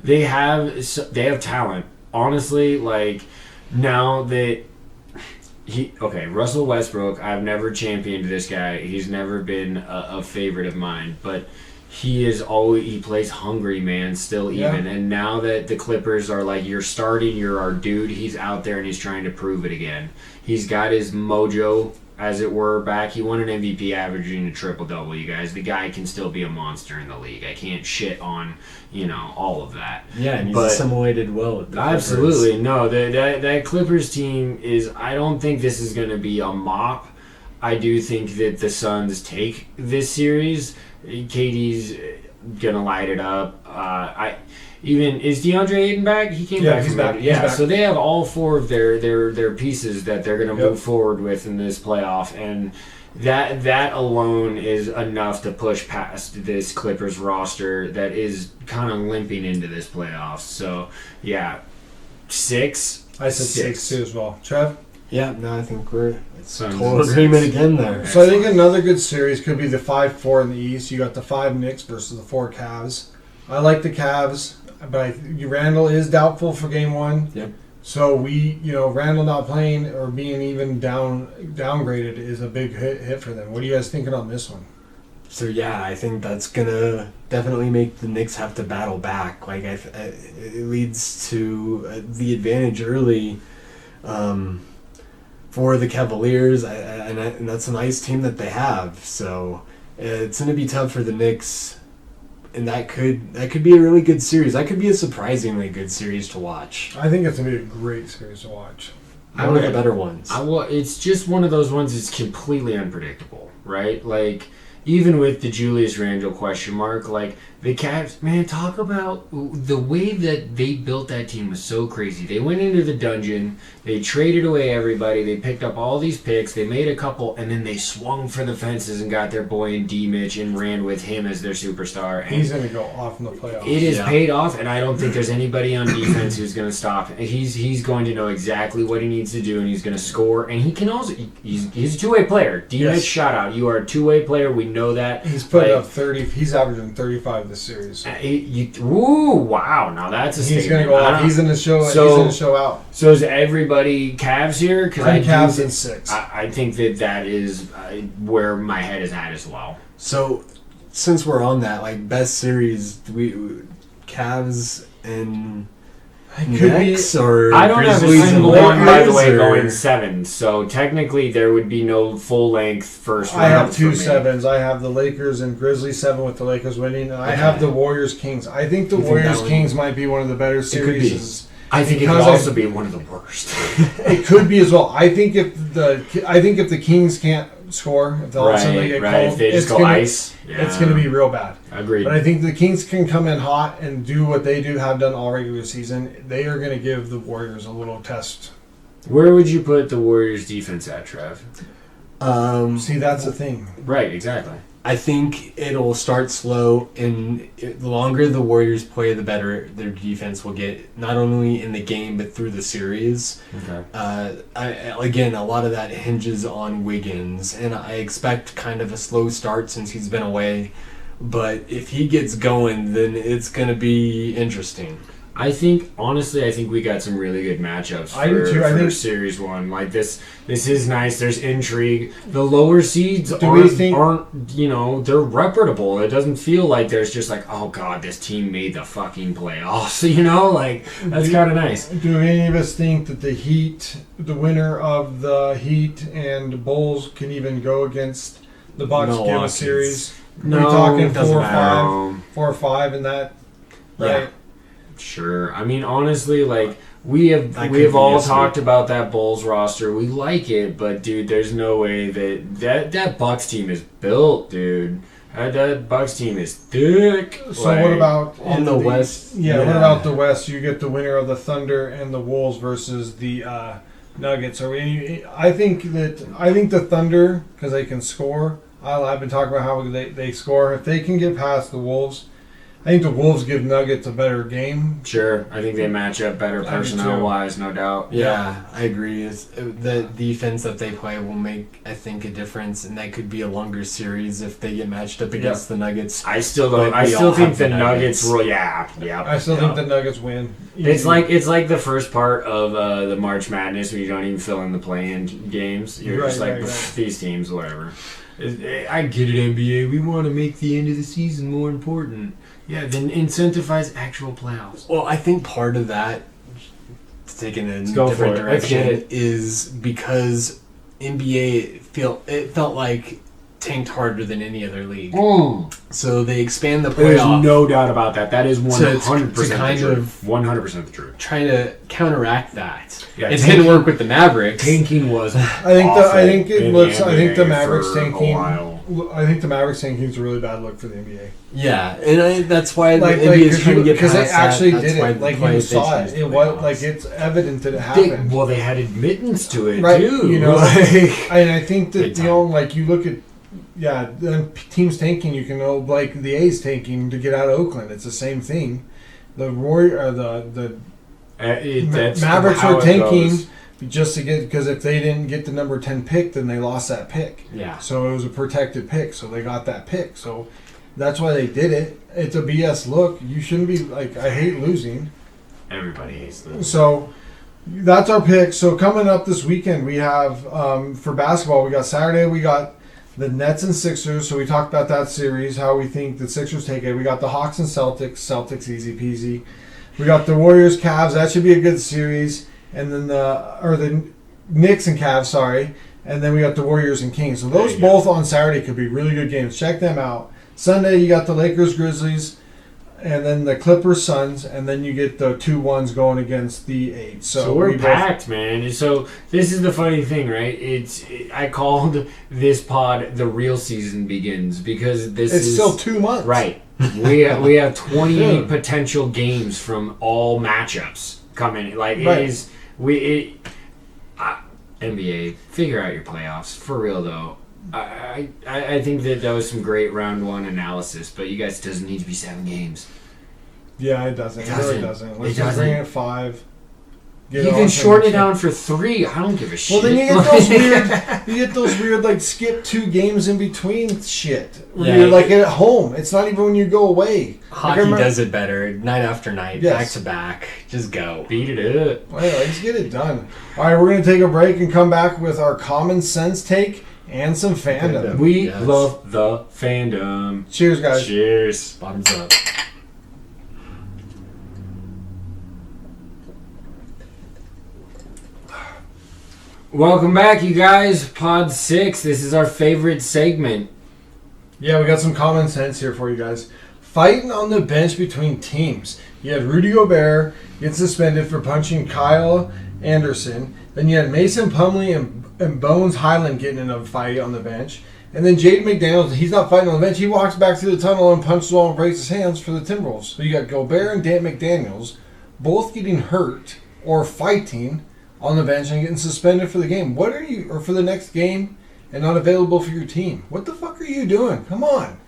They have talent. Honestly, like, now that Russell Westbrook, I've never championed this guy. He's never been a favorite of mine, but he plays hungry, man, still even. And now that the Clippers are like, you're our dude, he's out there and he's trying to prove it again. He's got his mojo, as it were, back. He won an MVP averaging a triple-double, you guys. The guy can still be a monster in the league. I can't shit on, all of that. Yeah, and he's assimilated well with the Clippers. Absolutely. No, that Clippers team is, I don't think this is going to be a mop. I do think that the Suns take this series. KD's going to light it up. Is DeAndre Ayton back? He came back. He's back. Yeah, so they have all 4 of their pieces that they're going to move forward with in this playoff, and that alone is enough to push past this Clippers roster that is kind of limping into this playoff. So, yeah, 6. I said 6 too as well. Trev? Yeah, no, I think we're Suns total agreement again there. So I think another good series could be the 5-4 in the East. You got the 5 Knicks versus the 4 Cavs. I like the Cavs, but Randall is doubtful for Game 1. Yep. So Randall not playing or being even downgraded is a big hit for them. What are you guys thinking on this one? So yeah, I think that's gonna definitely make the Knicks have to battle back. Like it leads to the advantage early for the Cavaliers, and that's a nice team that they have. So it's gonna be tough for the Knicks. And that could be a really good series. That could be a surprisingly good series to watch. I think it's going to be a great series to watch. One of the better ones. It's just one of those ones that's completely unpredictable, right? Like, even with the Julius Randle question mark, like, the Cavs, man, talk about the way that they built that team was so crazy. They went into the dungeon, they traded away everybody, they picked up all these picks, they made a couple, and then they swung for the fences and got their boy in D-Mitch and ran with him as their superstar. And he's going to go off in the playoffs. It is paid off, and I don't think there's anybody on defense who's going to stop him. He's going to know exactly what he needs to do, and he's going to score. And he can also he's a two-way player. D-Mitch shot out. You are a two-way player. We know that. He's putting up 30. He's averaging 35 this series. Wow! Now that's a statement. He's going to go off. He's in the show. He's in the show out. So is everybody Cavs here? I'm Cavs in 6. I think that is where my head is at as well. So, since we're on that, like, best series, we Cavs and Next, or I don't have a Grizzlies single and one, by the way, Lakers, or- going 7. So technically, there would be no full length first round. I have two for me. 7s. I have the Lakers and Grizzlies 7 with the Lakers winning, and I have the Warriors Kings. I think the Warriors Kings might be one of the better series. I think it could also be one of the worst. It could be as well. I think if the Kings can't score, if all of a sudden they get cold, if they just go ice, it's going to be real bad. Agreed. But I think the Kings can come in hot and do what they have done all regular season. They are going to give the Warriors a little test. Where would you put the Warriors defense at, Trev? See, that's the thing. Right, exactly. I think it'll start slow, and the longer the Warriors play, the better their defense will get, not only in the game, but through the series. Okay. Again, a lot of that hinges on Wiggins, and I expect kind of a slow start since he's been away. But if he gets going, then it's going to be interesting. Honestly, I think we got some really good matchups for Series 1. Like, this is nice. There's intrigue. The lower seeds aren't, they're reputable. It doesn't feel like there's just like, oh, God, this team made the fucking playoffs. That's kind of nice. Do any of us think that the winner of the Heat and Bulls can even go against the Bucks give a series? No, we're talking doesn't 4 or 5 in that, right? Yeah. Sure. I mean, honestly, we have all talked about that Bulls roster. We like it, but dude, there's no way that Bucks team is built, dude. That Bucks team is thick. So what about on the West? Yeah, what about the West? You get the winner of the Thunder and the Wolves versus the Nuggets. I think the Thunder, because they can score. I've been talking about how they score. If they can get past the Wolves, I think the Wolves give Nuggets a better game. Sure. I think they match up better personnel-wise, no doubt. Yeah, I agree. The defense that they play will make, I think, a difference, and that could be a longer series if they get matched up against the Nuggets. I still think the Nuggets will. Yeah. I still think the Nuggets win. It's like the first part of the March Madness when you don't even fill in the play-in games. You're just like, these teams, whatever. I get it, NBA. We want to make the end of the season more important. Yeah, then incentivize actual playoffs. Well, I think part of that, taking a different direction, is because NBA felt like tanked harder than any other league. So they expand the playoff. There's no doubt about that. That is 100% kind the truth. of 100% the truth. Trying to counteract that. Yeah, it didn't work with the Mavericks. Tanking was. I think the Mavericks tanking. I think the Mavericks tanking is a really bad look for the NBA. Yeah, and that's why the NBA is trying to get past that. Because they actually did it. Like, you saw it. It was like, it's evident that it happened. They had admittance to it too. And I think that you look at. Yeah, the teams tanking, you can know, like the A's tanking to get out of Oakland. It's the same thing. The Mavericks were tanking just to get, because if they didn't get the number 10 pick, then they lost that pick. Yeah. So it was a protected pick, so they got that pick. So that's why they did it. It's a BS look. You shouldn't be like, I hate losing. Everybody hates losing. So that's our pick. So coming up this weekend, we have for basketball, we got Saturday, we got the Nets and Sixers, so we talked about that series, how we think the Sixers take it. We got the Hawks and Celtics. Celtics, easy peasy. We got the Warriors, Cavs. That should be a good series. And then the Knicks and Cavs, sorry. And then we got the Warriors and Kings. So those both on Saturday could be really good games. Check them out. Sunday, you got the Lakers, Grizzlies, and then the Clippers, Suns, and then you get the 2-1s going against the 8. So we're packed, man. So this is the funny thing, right? I called this pod the real season begins because it's still 2 months, right? We have 28 potential games from all matchups coming. Like NBA, figure out your playoffs for real though. I think that was some great round 1 analysis, but you guys, it doesn't need to be 7 games. Yeah, it doesn't. It really doesn't. Let's just bring it at 5. You can shorten it down for 3. I don't give a shit. Well, then you get those weird like skip 2 games in between shit. Where you're like at home. It's not even when you go away. Hockey does it better, night after night, back to back. Just go. Beat it up. Well, let's get it done. All right, we're going to take a break and come back with our common sense take and some fandom. We love the fandom. Cheers, guys. Cheers. Bottoms up. Welcome back, you guys. Pod 6. This is our favorite segment. Yeah, we got some common sense here for you guys. Fighting on the bench between teams. You had Rudy Gobert get suspended for punching Kyle Anderson. Then you had Mason Plumlee and Bones Highland getting in a fight on the bench. And then Jaden McDaniels, he's not fighting on the bench. He walks back to the tunnel and punches the wall and breaks his hands for the Timberwolves. So you got Gobert and Dan McDaniels both getting hurt or fighting on the bench and getting suspended for the game. Or for the next game and not available for your team? What the fuck are you doing? Come on.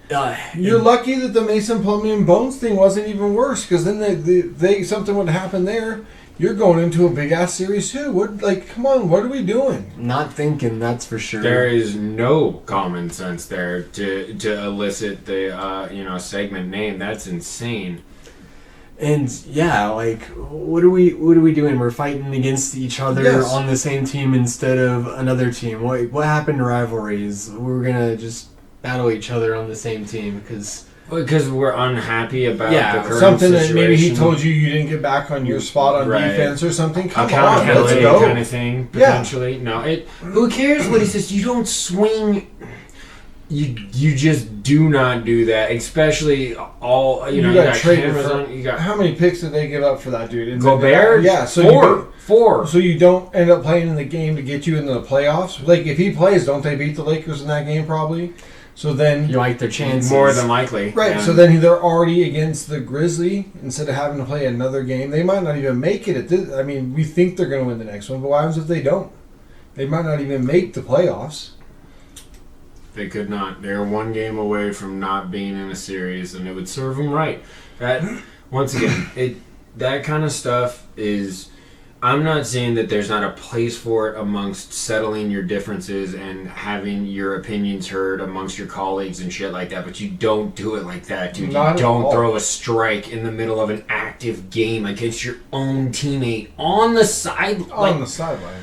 You're lucky that the Mason Plumlee and Bones thing wasn't even worse, because then they something would happen there. You're going into a big ass series too. Come on, what are we doing? Not thinking, that's for sure. There is no common sense there to elicit the segment name. That's insane. And yeah, what are we doing? We're fighting against each other on the same team instead of another team. What happened to rivalries? We're gonna just battle each other on the same team because we're unhappy about the current something situation. That maybe he told you didn't get back on your spot on defense or something. Come on, let's go. Kind of thing potentially. No, who cares what he says? You don't swing. You just do not do that, especially all you got cameras on. You got how many picks did they give up for that dude? Gobert? So four. So you don't end up playing in the game to get you into the playoffs. Like if he plays, don't they beat the Lakers in that game probably? So then you like their chances more than likely, right? Yeah. So then they're already against the Grizzly instead of having to play another game. They might not even make it. We think they're going to win the next one, but what happens if they don't? They might not even make the playoffs. They could not. They're one game away from not being in a series, and it would serve them right. That once again, that kind of stuff is. I'm not saying that there's not a place for it amongst settling your differences and having your opinions heard amongst your colleagues and shit like that, but you don't do it like that, dude. Not you don't throw a strike in the middle of an active game against your own teammate on the sideline. On the sideline.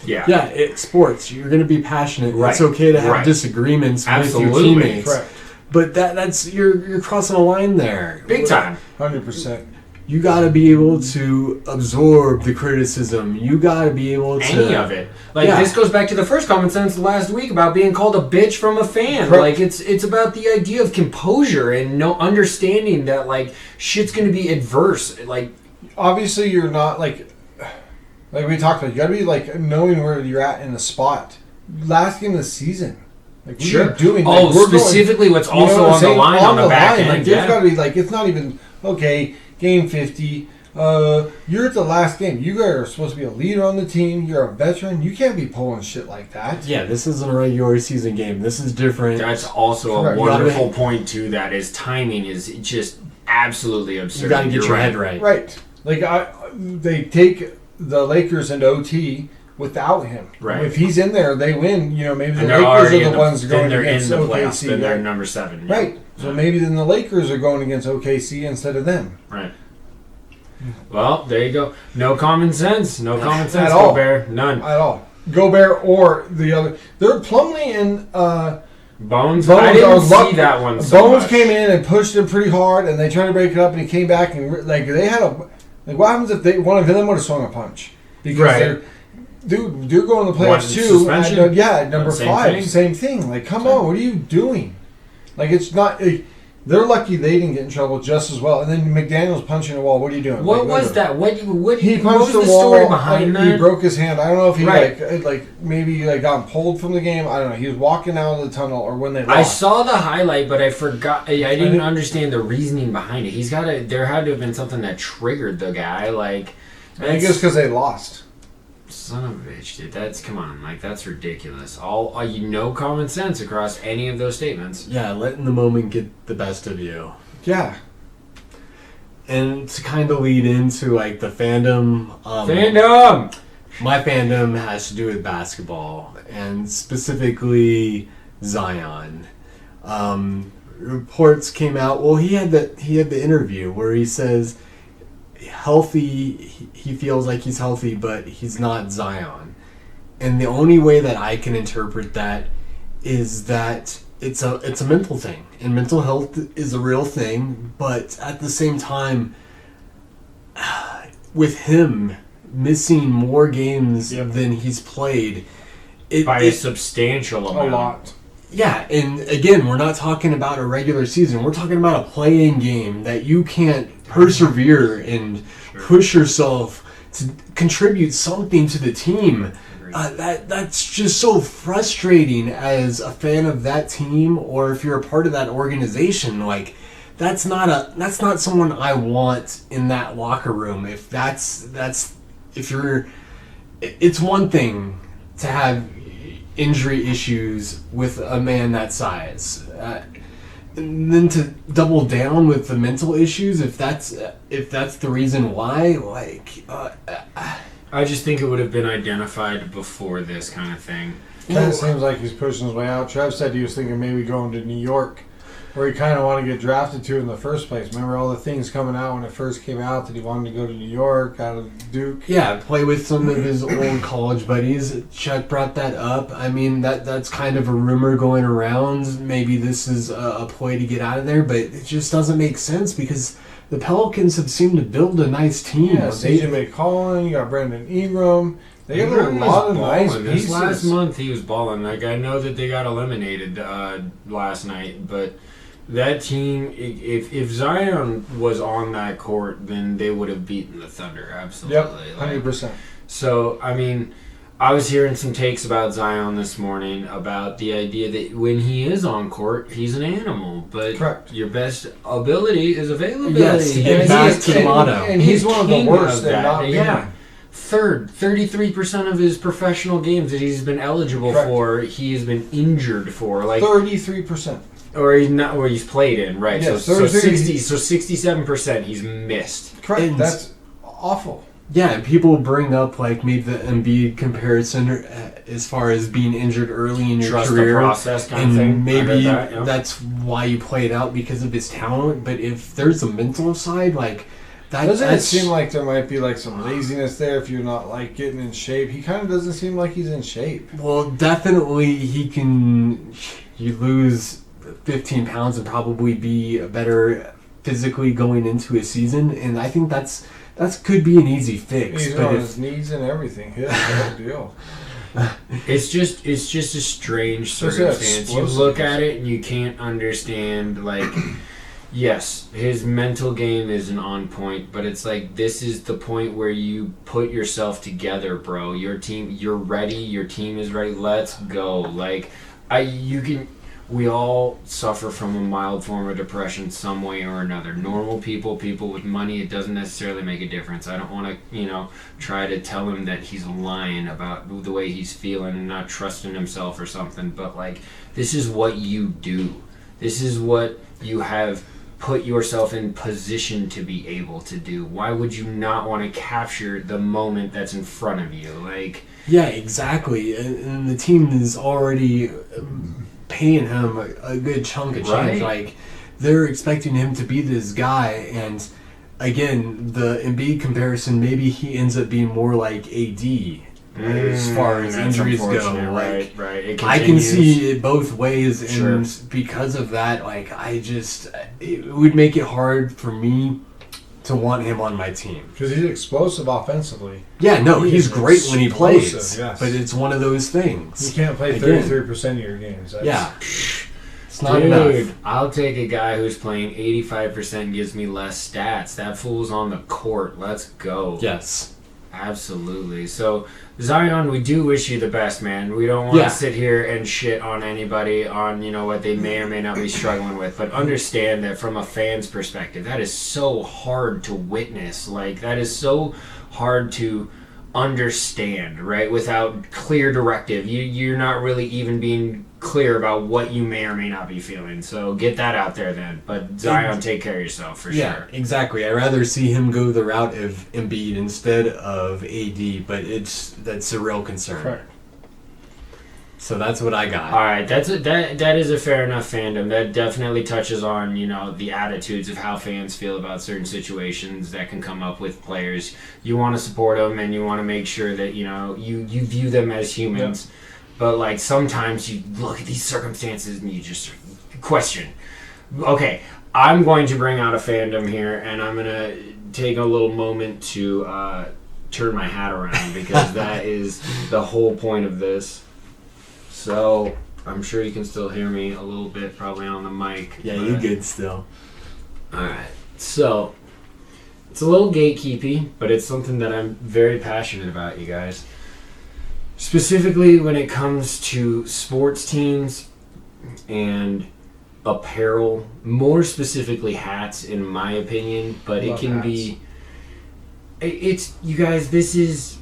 Yeah, it's sports. You're going to be passionate. Right. It's okay to have disagreements with your teammates. Correct. But that's you're crossing a line there. Big time. 100%. You got to be able to absorb the criticism. You got to be able to... Any of it. This goes back to the first common sense last week about being called a bitch from a fan. Correct. It's about the idea of composure and no understanding that, shit's going to be adverse. Obviously, you're not, like we talked about, you got to be, knowing where you're at in the spot. Last game of the season. What sure. you're doing. Specifically what's also on the line on the back end. There's got to be, it's not even, okay... Game 50. You're at the last game. You guys are supposed to be a leader on the team. You're a veteran. You can't be pulling shit like that. Yeah, this isn't a regular season game. This is different. That's also a wonderful point to that. Is timing is just absolutely absurd. You got to get your head right. Right. They take the Lakers into OT without him. Right. If he's in there, they win. Maybe the Lakers are the ones going against OKC. Then they're number 7. Yeah. Right. So maybe then the Lakers are going against OKC instead of them. Right. Well, there you go. No common sense. No common sense, at all. Gobert. None. At all. Gobert or the other. They're Plumlee and Bones. I didn't see that one so Bones much. came in and pushed him pretty hard, and they tried to break it up, and he came back and they had a. What happens if one of them would have swung a punch? Because they're going to the playoffs too. At number 5, same thing. Come on, what are you doing? It's not. They're lucky they didn't get in trouble just as well. And then McDaniel's punching the wall. What are you doing? What was that? He punched the wall. Story behind that? He broke his hand. I don't know if he maybe got pulled from the game. I don't know. He was walking out of the tunnel or when they lost. I saw the highlight, but I forgot. I didn't understand the reasoning behind it. There had to have been something that triggered the guy. I think it's because they lost. Son of a bitch, dude. Come on. That's ridiculous. No common sense across any of those statements. Yeah, letting the moment get the best of you. Yeah. And to kind of lead into, the fandom... Fandom! My fandom has to do with basketball, and specifically Zion. Reports came out... Well, he had the interview where he says... he feels like he's healthy, but he's not Zion. And the only way that I can interpret that is that it's a mental thing, and mental health is a real thing, but at the same time, with him, missing more games than he's played. By a substantial amount. A lot. Yeah, and again, we're not talking about a regular season. We're talking about a playing game that you can't persevere and push yourself to contribute something to the team. That's just so frustrating as a fan of that team, or if you're a part of that organization. Like, that's not someone I want in that locker room. It's one thing to have injury issues with a man that size, and then to double down with the mental issues, if that's the reason why, like, I just think it would have been identified before this kind of thing. Kind of seems like he's pushing his way out. Trev said he was thinking maybe going to New York, where he kind of wanted to get drafted to in the first place. Remember all the things coming out when it first came out that he wanted to go to New York out of Duke? Yeah, play with some of his old college buddies. Chuck brought that up. I mean, that's kind of a rumor going around. Maybe this is a ploy to get out of there, but it just doesn't make sense because the Pelicans have seemed to build a nice team. Yeah, CJ McCollum, you got Brandon Ingram. They have a lot of nice pieces. This last month he was balling. Like, I know that they got eliminated last night, but that team, if Zion was on that court, then they would have beaten the Thunder, absolutely. Yep, 100%. So, I mean, I was hearing some takes about Zion this morning about the idea that when he is on court, he's an animal. But correct. Your best ability is availability. Yes, to get back to the motto. And he's one of the worst at not being. Yeah. Third, 33% of his professional games that he's been eligible for, he has been injured for. Like 33%. Or he's not, where he's played in, right? Yeah, so 67% he's missed. Correct. And that's awful. Yeah, and people bring up like maybe the Embiid comparison as far as being injured early in your Trust career, the process kind and of thing. maybe that, that's why you play it out because of his talent. But if there's a mental side, like that, doesn't it seem like there might be like some laziness there if you're not like getting in shape? He kind of doesn't seem like he's in shape. Well, definitely he can. You lose 15 pounds and probably be better physically going into a season, and I think that could be an easy fix. He's but on his knees and everything. Yeah, no deal. It's just a strange circumstance. You look at it and you can't understand, like, yes, his mental game isn't on point, but it's like, this is the point where you put yourself together, bro. Your team, you're ready. Your team is ready. Let's go. Like, we all suffer from a mild form of depression some way or another. Normal people with money, it doesn't necessarily make a difference. I don't want to, try to tell him that he's lying about the way he's feeling and not trusting himself or something. But, like, this is what you do. This is what you have put yourself in position to be able to do. Why would you not want to capture the moment that's in front of you? Like, yeah, exactly. And the team is already paying him a good chunk of change. Right. Like, they're expecting him to be this guy, and again, the Embiid comparison, maybe he ends up being more like AD as far as injuries go. Like, right. I can see it both ways, and Sure. because of that, like, it would make it hard for me to want him on my team. Because he's explosive offensively. Yeah, no, he's great when he plays, yes. but it's one of those things. You can't play 33% of your games. Yeah. It's not enough. I'll take a guy who's playing 85% and gives me less stats. That fool's on the court. Let's go. Yes. Absolutely. So, Zion, we do wish you the best, man. We don't want to sit here and shit on anybody on, what they may or may not be struggling with. But understand that from a fan's perspective, that is so hard to witness. Like, that is so hard to understand, right? Without clear directive. You're not really even being clear about what you may or may not be feeling. So get that out there then. But Zion, take care of yourself for yeah, sure. Exactly. I'd rather see him go the route of Embiid instead of AD, but that's a real concern. Correct. So that's what I got. All right, that is a fair enough fandom. That definitely touches on, the attitudes of how fans feel about certain situations that can come up with players. You want to support them and you want to make sure that, you view them as humans. Yep. But, like, sometimes you look at these circumstances and you just question. Okay, I'm going to bring out a fandom here, and I'm going to take a little moment to turn my hat around because that is the whole point of this. So I'm sure you can still hear me a little bit, probably on the mic. Yeah, you're good still. Alright, so it's a little gatekeepy, but it's something that I'm very passionate about, you guys. Specifically when it comes to sports teams and apparel, more specifically hats, in my opinion, but it can be... It's, you guys, this is...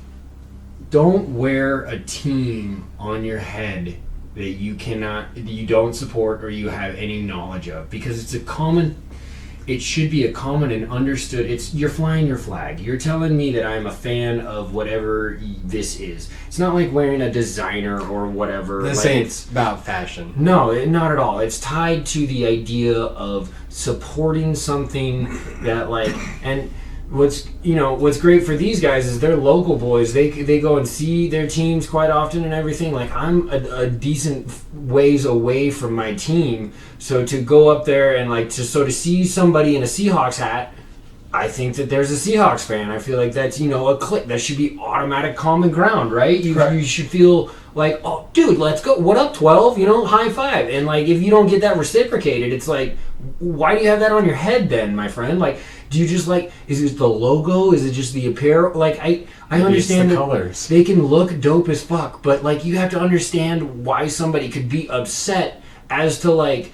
Don't wear a team on your head that you don't support or you have any knowledge of, because it should be a common and understood. You're flying your flag. You're telling me that I'm a fan of whatever this is. It's not like wearing a designer or whatever. This ain't about fashion. No, not at all. It's tied to the idea of supporting something that and what's great for these guys is they're local boys. They go and see their teams quite often and everything. Like, I'm a decent ways away from my team, so to go up there and to see somebody in a Seahawks hat, I think that there's a Seahawks fan. I feel like that's a click. That should be automatic common ground, right? You should feel like, oh, dude, let's go. What up, 12? High five. And if you don't get that reciprocated, it's like, why do you have that on your head then, my friend? Do you just is it the logo? Is it just the apparel? I understand the colors. They can look dope as fuck, but you have to understand why somebody could be upset as to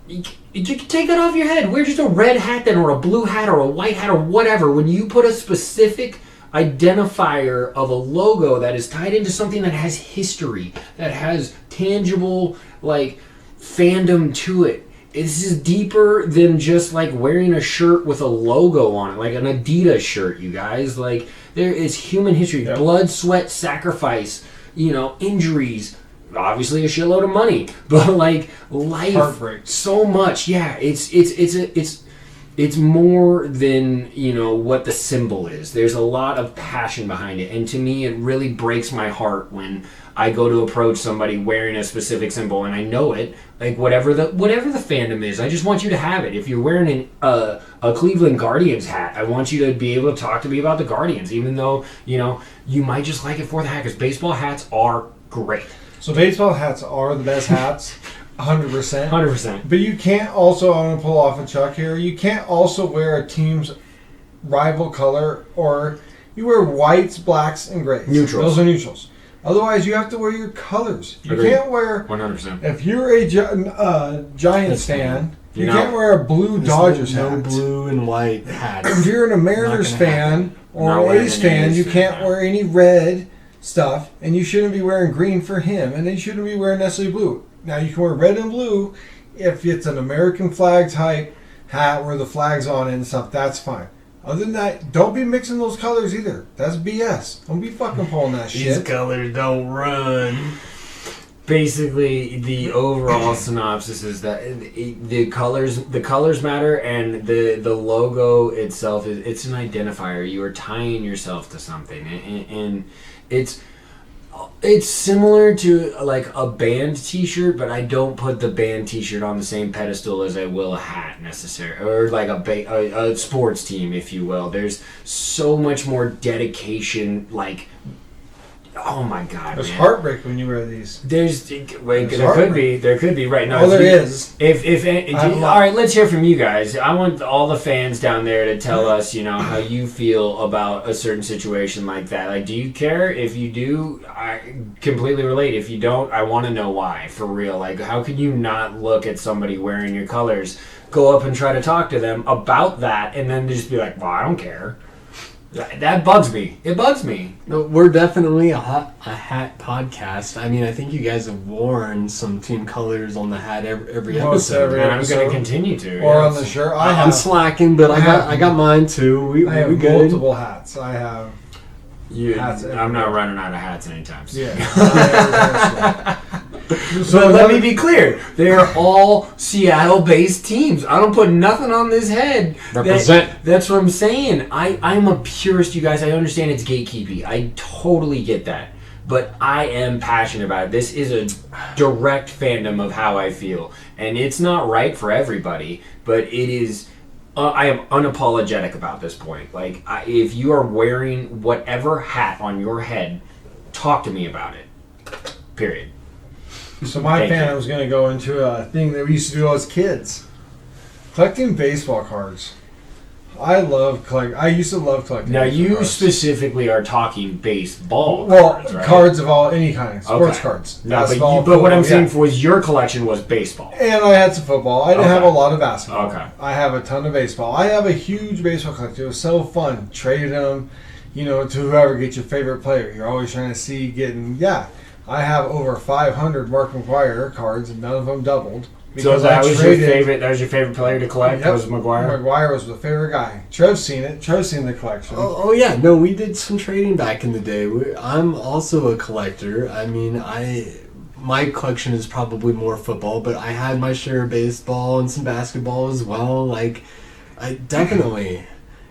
you can take that off your head. Wear just a red hat then, or a blue hat, or a white hat, or whatever. When you put a specific identifier of a logo that is tied into something that has history, that has tangible fandom to it. This is deeper than just wearing a shirt with a logo on it, like an Adidas shirt, you guys. There is human history, blood, sweat, sacrifice, injuries, obviously a shitload of money, but life, heartbreak, so much. Yeah, it's more than what the symbol is. There's a lot of passion behind it, and to me, it really breaks my heart when I go to approach somebody wearing a specific symbol, and I know it. Whatever the fandom is, I just want you to have it. If you're wearing a Cleveland Guardians hat, I want you to be able to talk to me about the Guardians, even though you might just like it for the hat, because baseball hats are great. So baseball hats are the best hats. 100%. 100%. But you can't also, I want to pull off a Chuck here, you can't also wear a team's rival color, or you wear whites, blacks, and grays. Neutrals. Those are neutrals. Otherwise, you have to wear your colors. You Agreed. can't wear... 100%. If you're a Giants fan, you can't wear a blue Dodgers hat. No blue and white hats. If you're a Mariners fan or an A's fan, you can't wear any red stuff, and you shouldn't be wearing green for him, and you shouldn't be wearing necessarily blue. Now, you can wear red and blue if it's an American flag type hat where the flag's on it and stuff. That's fine. Other than that, don't be mixing those colors either. That's BS. Don't be fucking pulling that shit. These colors don't run. Basically, the overall synopsis is that the colors matter, and the logo itself it's an identifier. You are tying yourself to something, and it's similar to a band T-shirt, but I don't put the band T-shirt on the same pedestal as I will a hat necessarily, or a sports team, if you will. There's so much more dedication. Oh my God! There's heartbreak when you wear these. There could be right now. Oh, there is. All right, let's hear from you guys. I want all the fans down there to tell us, how you feel about a certain situation like that. Do you care? If you do, I completely relate. If you don't, I want to know why, for real. How could you not look at somebody wearing your colors, go up and try to talk to them about that, and then just be like, well, I don't care. That bugs me. It bugs me. No, we're definitely a hat podcast. I mean, I think you guys have worn some team colors on the hat every episode. And I'm going to continue to. Or on the shirt. I'm slacking, but I got mine too. I have multiple hats. I have hats. I'm not running out of hats anytime soon. Yeah. So let me be clear. They're all Seattle-based teams. I don't put nothing on this head. Represent. That's what I'm saying. I'm a purist, you guys. I understand it's gatekeeping. I totally get that. But I am passionate about it. This is a direct fandom of how I feel. And it's not right for everybody, but it is I am unapologetic about this point. Like, if you are wearing whatever hat on your head, talk to me about it. Period. So my fan was going to go into a thing that we used to do as kids. Collecting baseball cards. I used to love collecting. Now you cards. Specifically are talking baseball cards, right? Cards of any kind, sports cards. No, but what I'm saying was your collection was baseball. And I had some football. I didn't have a lot of basketball. Okay. I have a ton of baseball. I have a huge baseball collection. It was so fun. Traded them, to whoever gets your favorite player. You're always trying to see I have over 500 Mark McGwire cards, and none of them doubled. So that was your favorite. That was your favorite player to collect. Yep. Was McGwire? McGwire was the favorite guy. Trev's seen it. Trev's seen the collection. Oh yeah, no, we did some trading back in the day. I'm also a collector. I mean, my collection is probably more football, but I had my share of baseball and some basketball as well. Like, I definitely,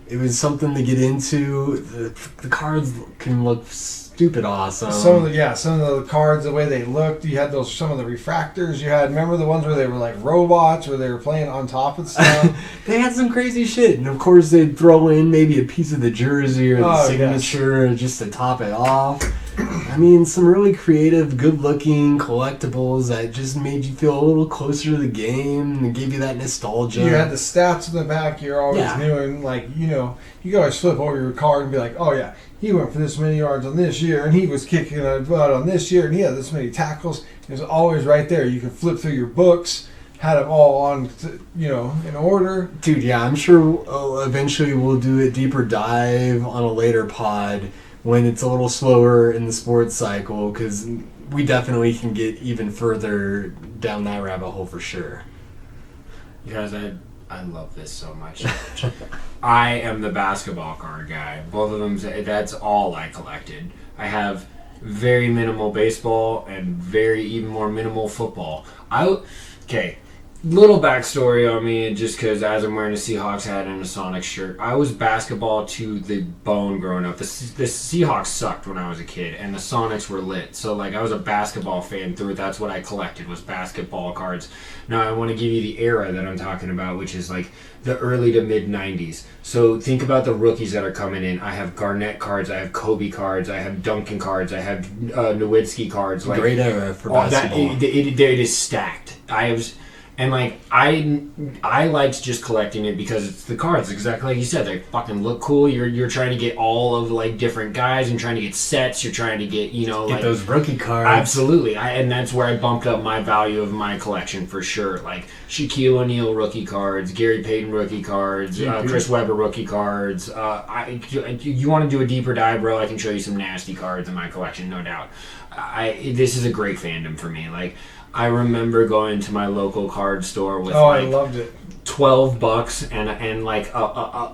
it was something to get into. The cards can look stupid awesome. Some of the cards, the way they looked, you had some of the refractors you had. Remember the ones where they were like robots, where they were playing on top of stuff? They had some crazy shit, and of course they'd throw in maybe a piece of the jersey or the signature just to top it off. I mean, some really creative, good-looking collectibles that just made you feel a little closer to the game and gave you that nostalgia. You had the stats in the back. You're always new, and you could always flip over your card and be like, oh yeah, he went for this many yards on this year, and he was kicking a butt on this year, and he had this many tackles. It was always right there. You could flip through your books, had them all on, in order. Dude, yeah, I'm sure eventually we'll do a deeper dive on a later pod when it's a little slower in the sports cycle, because we definitely can get even further down that rabbit hole for sure. You guys, I love this so much. I am the basketball card guy. Both of them, that's all I collected. I have very minimal baseball and even more minimal football. Little backstory on me, just because as I'm wearing a Seahawks hat and a Sonics shirt, I was basketball to the bone growing up. The Seahawks sucked when I was a kid, and the Sonics were lit. So, I was a basketball fan through it. That's what I collected, was basketball cards. Now, I want to give you the era that I'm talking about, which is, the early to mid-'90s. So, think about the rookies that are coming in. I have Garnett cards, I have Kobe cards, I have Duncan cards, I have Nowitzki cards. Great era for basketball. It is stacked. And I liked just collecting it because it's the cards, exactly like you said. They fucking look cool. You're trying to get all of different guys and trying to get sets. You're trying to get get those rookie cards. Absolutely, and that's where I bumped up my value of my collection for sure. Like Shaquille O'Neal rookie cards, Gary Payton rookie cards, Chris Webber rookie cards. You want to do a deeper dive, bro? I can show you some nasty cards in my collection, no doubt. This is a great fandom for me. I remember going to my local card store with I loved it. $12 and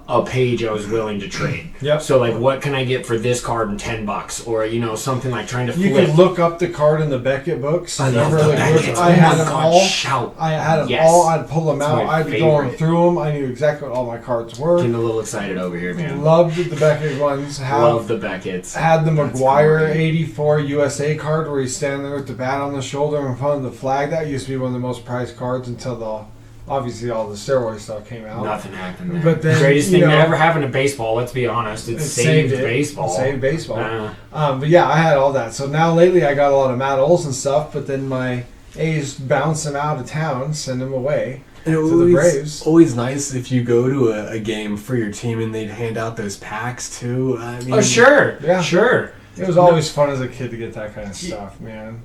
a page I was willing to trade. Yep. So what can I get for this card in $10 or something like trying to flip. You could look up the card in the Beckett books. I love the Beckett. I had them all. Shout. I had them all. I'd pull them out. I'd be going through them. I knew exactly what all my cards were. Getting a little excited over here, man. Loved the Beckett ones. Love the Beckett's. Had the McGwire 84 USA card where he's standing there with the bat on the shoulder in front of the flag. That used to be one of the most prized cards until obviously all the steroid stuff came out. Nothing happened there. But then, greatest thing that ever happened to baseball, let's be honest. It saved baseball. It saved baseball. But yeah, I had all that. So now lately I got a lot of Matt Olson stuff, but then my A's bounce them out of town, send them away to the Braves. Always nice if you go to a game for your team and they'd hand out those packs too. I mean, oh, sure. Yeah. Sure. It was always fun as a kid to get that kind of stuff, man.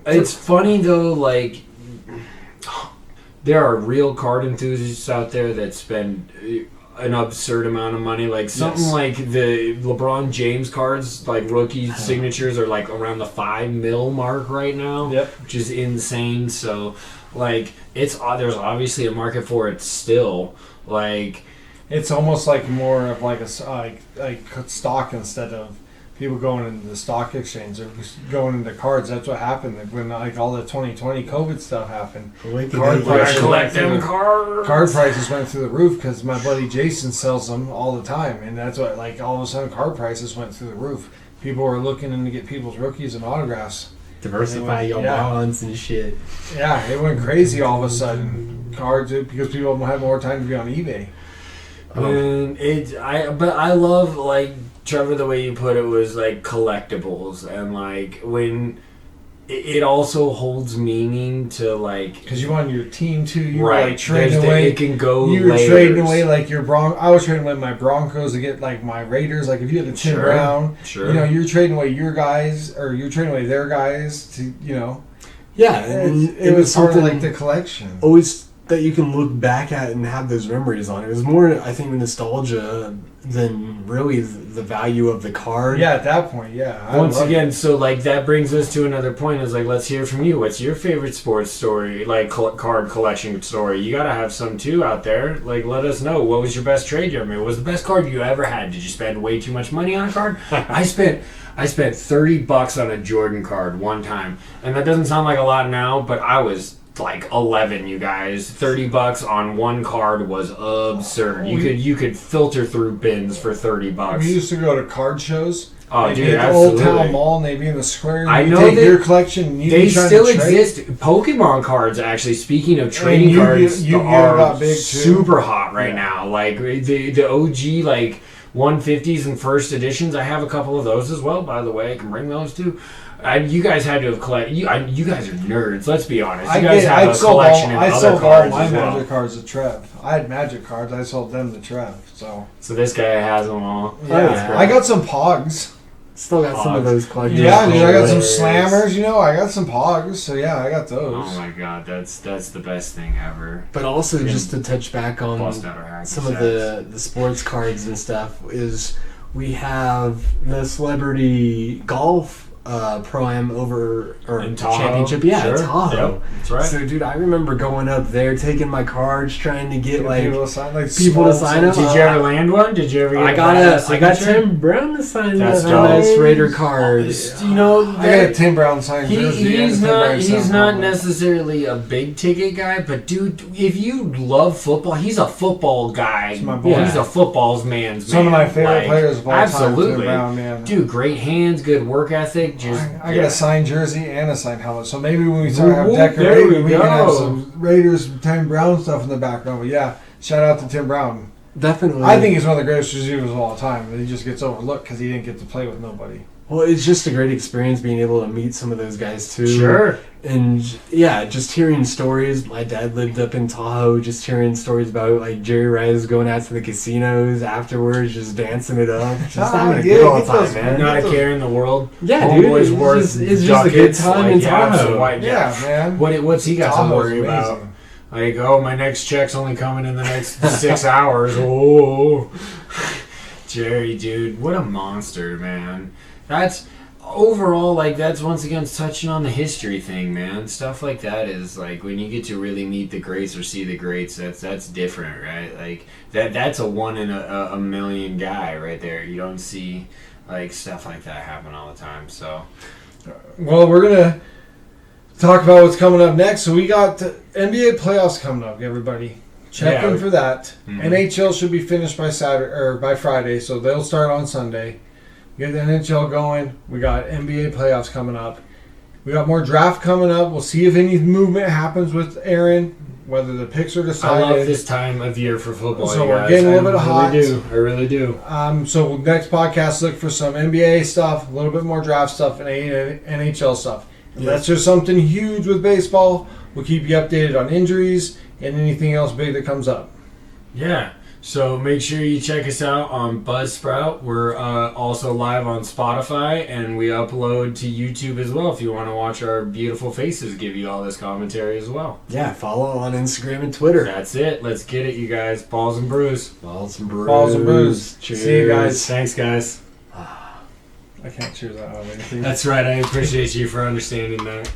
It's funny though, there are real card enthusiasts out there that spend an absurd amount of money. Something like the LeBron James cards, rookie signatures are around the $5 million mark right now. Yep. Which is insane. So there's obviously a market for it still. It's almost more of a stock instead of people going into the stock exchange or going into cards. That's what happened when all the 2020 COVID stuff happened. Card prices went through the roof because my buddy Jason sells them all the time, and that's what all of a sudden card prices went through the roof. People were looking in to get people's rookies and autographs. Diversify your bonds and shit. Yeah, it went crazy all of a sudden. cards because people have more time to be on eBay. But I love, like, Trevor, the way you put it was like collectibles, and like when it also holds meaning to, like, because you want your team too. You right. were like trading away. It can go. You were layers. trading away like your I was trading away my Broncos to get like my Raiders. Like if you had a Tim Brown, you know, you're trading away your guys or you're trading away their guys to, you know. Yeah, it was sort of like the collection. Always that you can look back at and have those memories on. It was more, I think, nostalgia than really the value of the card. Yeah, at that point, yeah. Once again, so like that brings us to another point. Is like, let's hear from you. What's your favorite sports story, like card collection story? You gotta have some too out there. Like, let us know. What was your best trade you ever made? What was the best card you ever had? Did you spend way too much money on a card? I spent $30 on a Jordan card one time, and that doesn't sound like a lot now, but I was like 11, you guys. $30 on one card was absurd. You could filter through bins for $30. We used to go to card shows. Oh, they'd dude, be at the absolutely. Old Town Mall, and they'd be in the square. I you know take that your collection. And they still exist. Trade. Pokemon cards, actually. Speaking of trading cards, are big super hot right now. Like the OG, like 150s and first editions. I have a couple of those as well. By the way, I can bring those too. You guys had to have collected. You guys are nerds. Let's be honest. You guys have a collection of other cards all my as well. Magic cards to Trev. I had Magic cards. I sold them to Trev. So this guy has them all. Yeah, I got some Pogs. Still got some of those collectibles. Yeah, dude, I got some Slammers. You know, I got some Pogs. So yeah, I got those. Oh my god, that's the best thing ever. But also, just to touch back on some of the sports cards and stuff, is we have the Celebrity Golf Pro-Am over or in Tahoe. Championship, Tahoe. Yep, that's right. So, dude, I remember going up there, taking my cards, trying to get people to sign, up. Did you ever land one? Did you ever? Get I got Tim Brown to sign that nice Raider card. You know, I got a Tim Brown signed jersey. He's not necessarily a big ticket guy, but dude, if you love football, he's a football guy. He's my boy. He's a football's man's man. Some of my favorite players of all absolutely. time. Tim Brown, man. Dude, great hands, good work ethic. I got a signed jersey and a signed helmet, so maybe when we start having decorating, we can have some Raiders, Tim Brown stuff in the background. But yeah, shout out to Tim Brown. Definitely. I think he's one of the greatest receivers of all time. He just gets overlooked because he didn't get to play with nobody. Well, it's just a great experience being able to meet some of those guys too. Sure. And yeah, just hearing stories. My dad lived up in Tahoe. Just hearing stories about like Jerry Rice going out to the casinos afterwards, just dancing it up, just having a good old time, man. Not a care in the world. Yeah, dude. It's just a good time in Tahoe. Yeah, man. What's he got to worry about? Like, my next check's only coming in the next 6 hours. Oh, Jerry, dude, what a monster, man. That's overall, like, that's once again touching on the history thing, man. Stuff like that is like when you get to really meet the greats or see the greats. That's different, right? Like that's a one in a million guy right there. You don't see like stuff like that happen all the time. So, well, we're gonna talk about what's coming up next. So we got NBA playoffs coming up, everybody. Check in for that. Mm-hmm. NHL should be finished by Saturday or by Friday, so they'll start on Sunday. Get the NHL going. We got NBA playoffs coming up. We got more draft coming up. We'll see if any movement happens with Aaron, whether the picks are decided. I love this time of year for football. So we're getting a little bit hot. I really do. So next podcast, look for some NBA stuff, a little bit more draft stuff, and NHL stuff. That's just something huge with baseball. We'll keep you updated on injuries and anything else big that comes up. Yeah. So make sure you check us out on Buzzsprout. We're also live on Spotify, and we upload to YouTube as well if you want to watch our beautiful faces give you all this commentary as well. Yeah, follow on Instagram and Twitter. That's it. Let's get it, you guys. Balls and Brews. Balls and Brews. Balls and Brews. Cheers. See you guys. Thanks, guys. I can't cheers out of anything. That's right. I appreciate you for understanding that.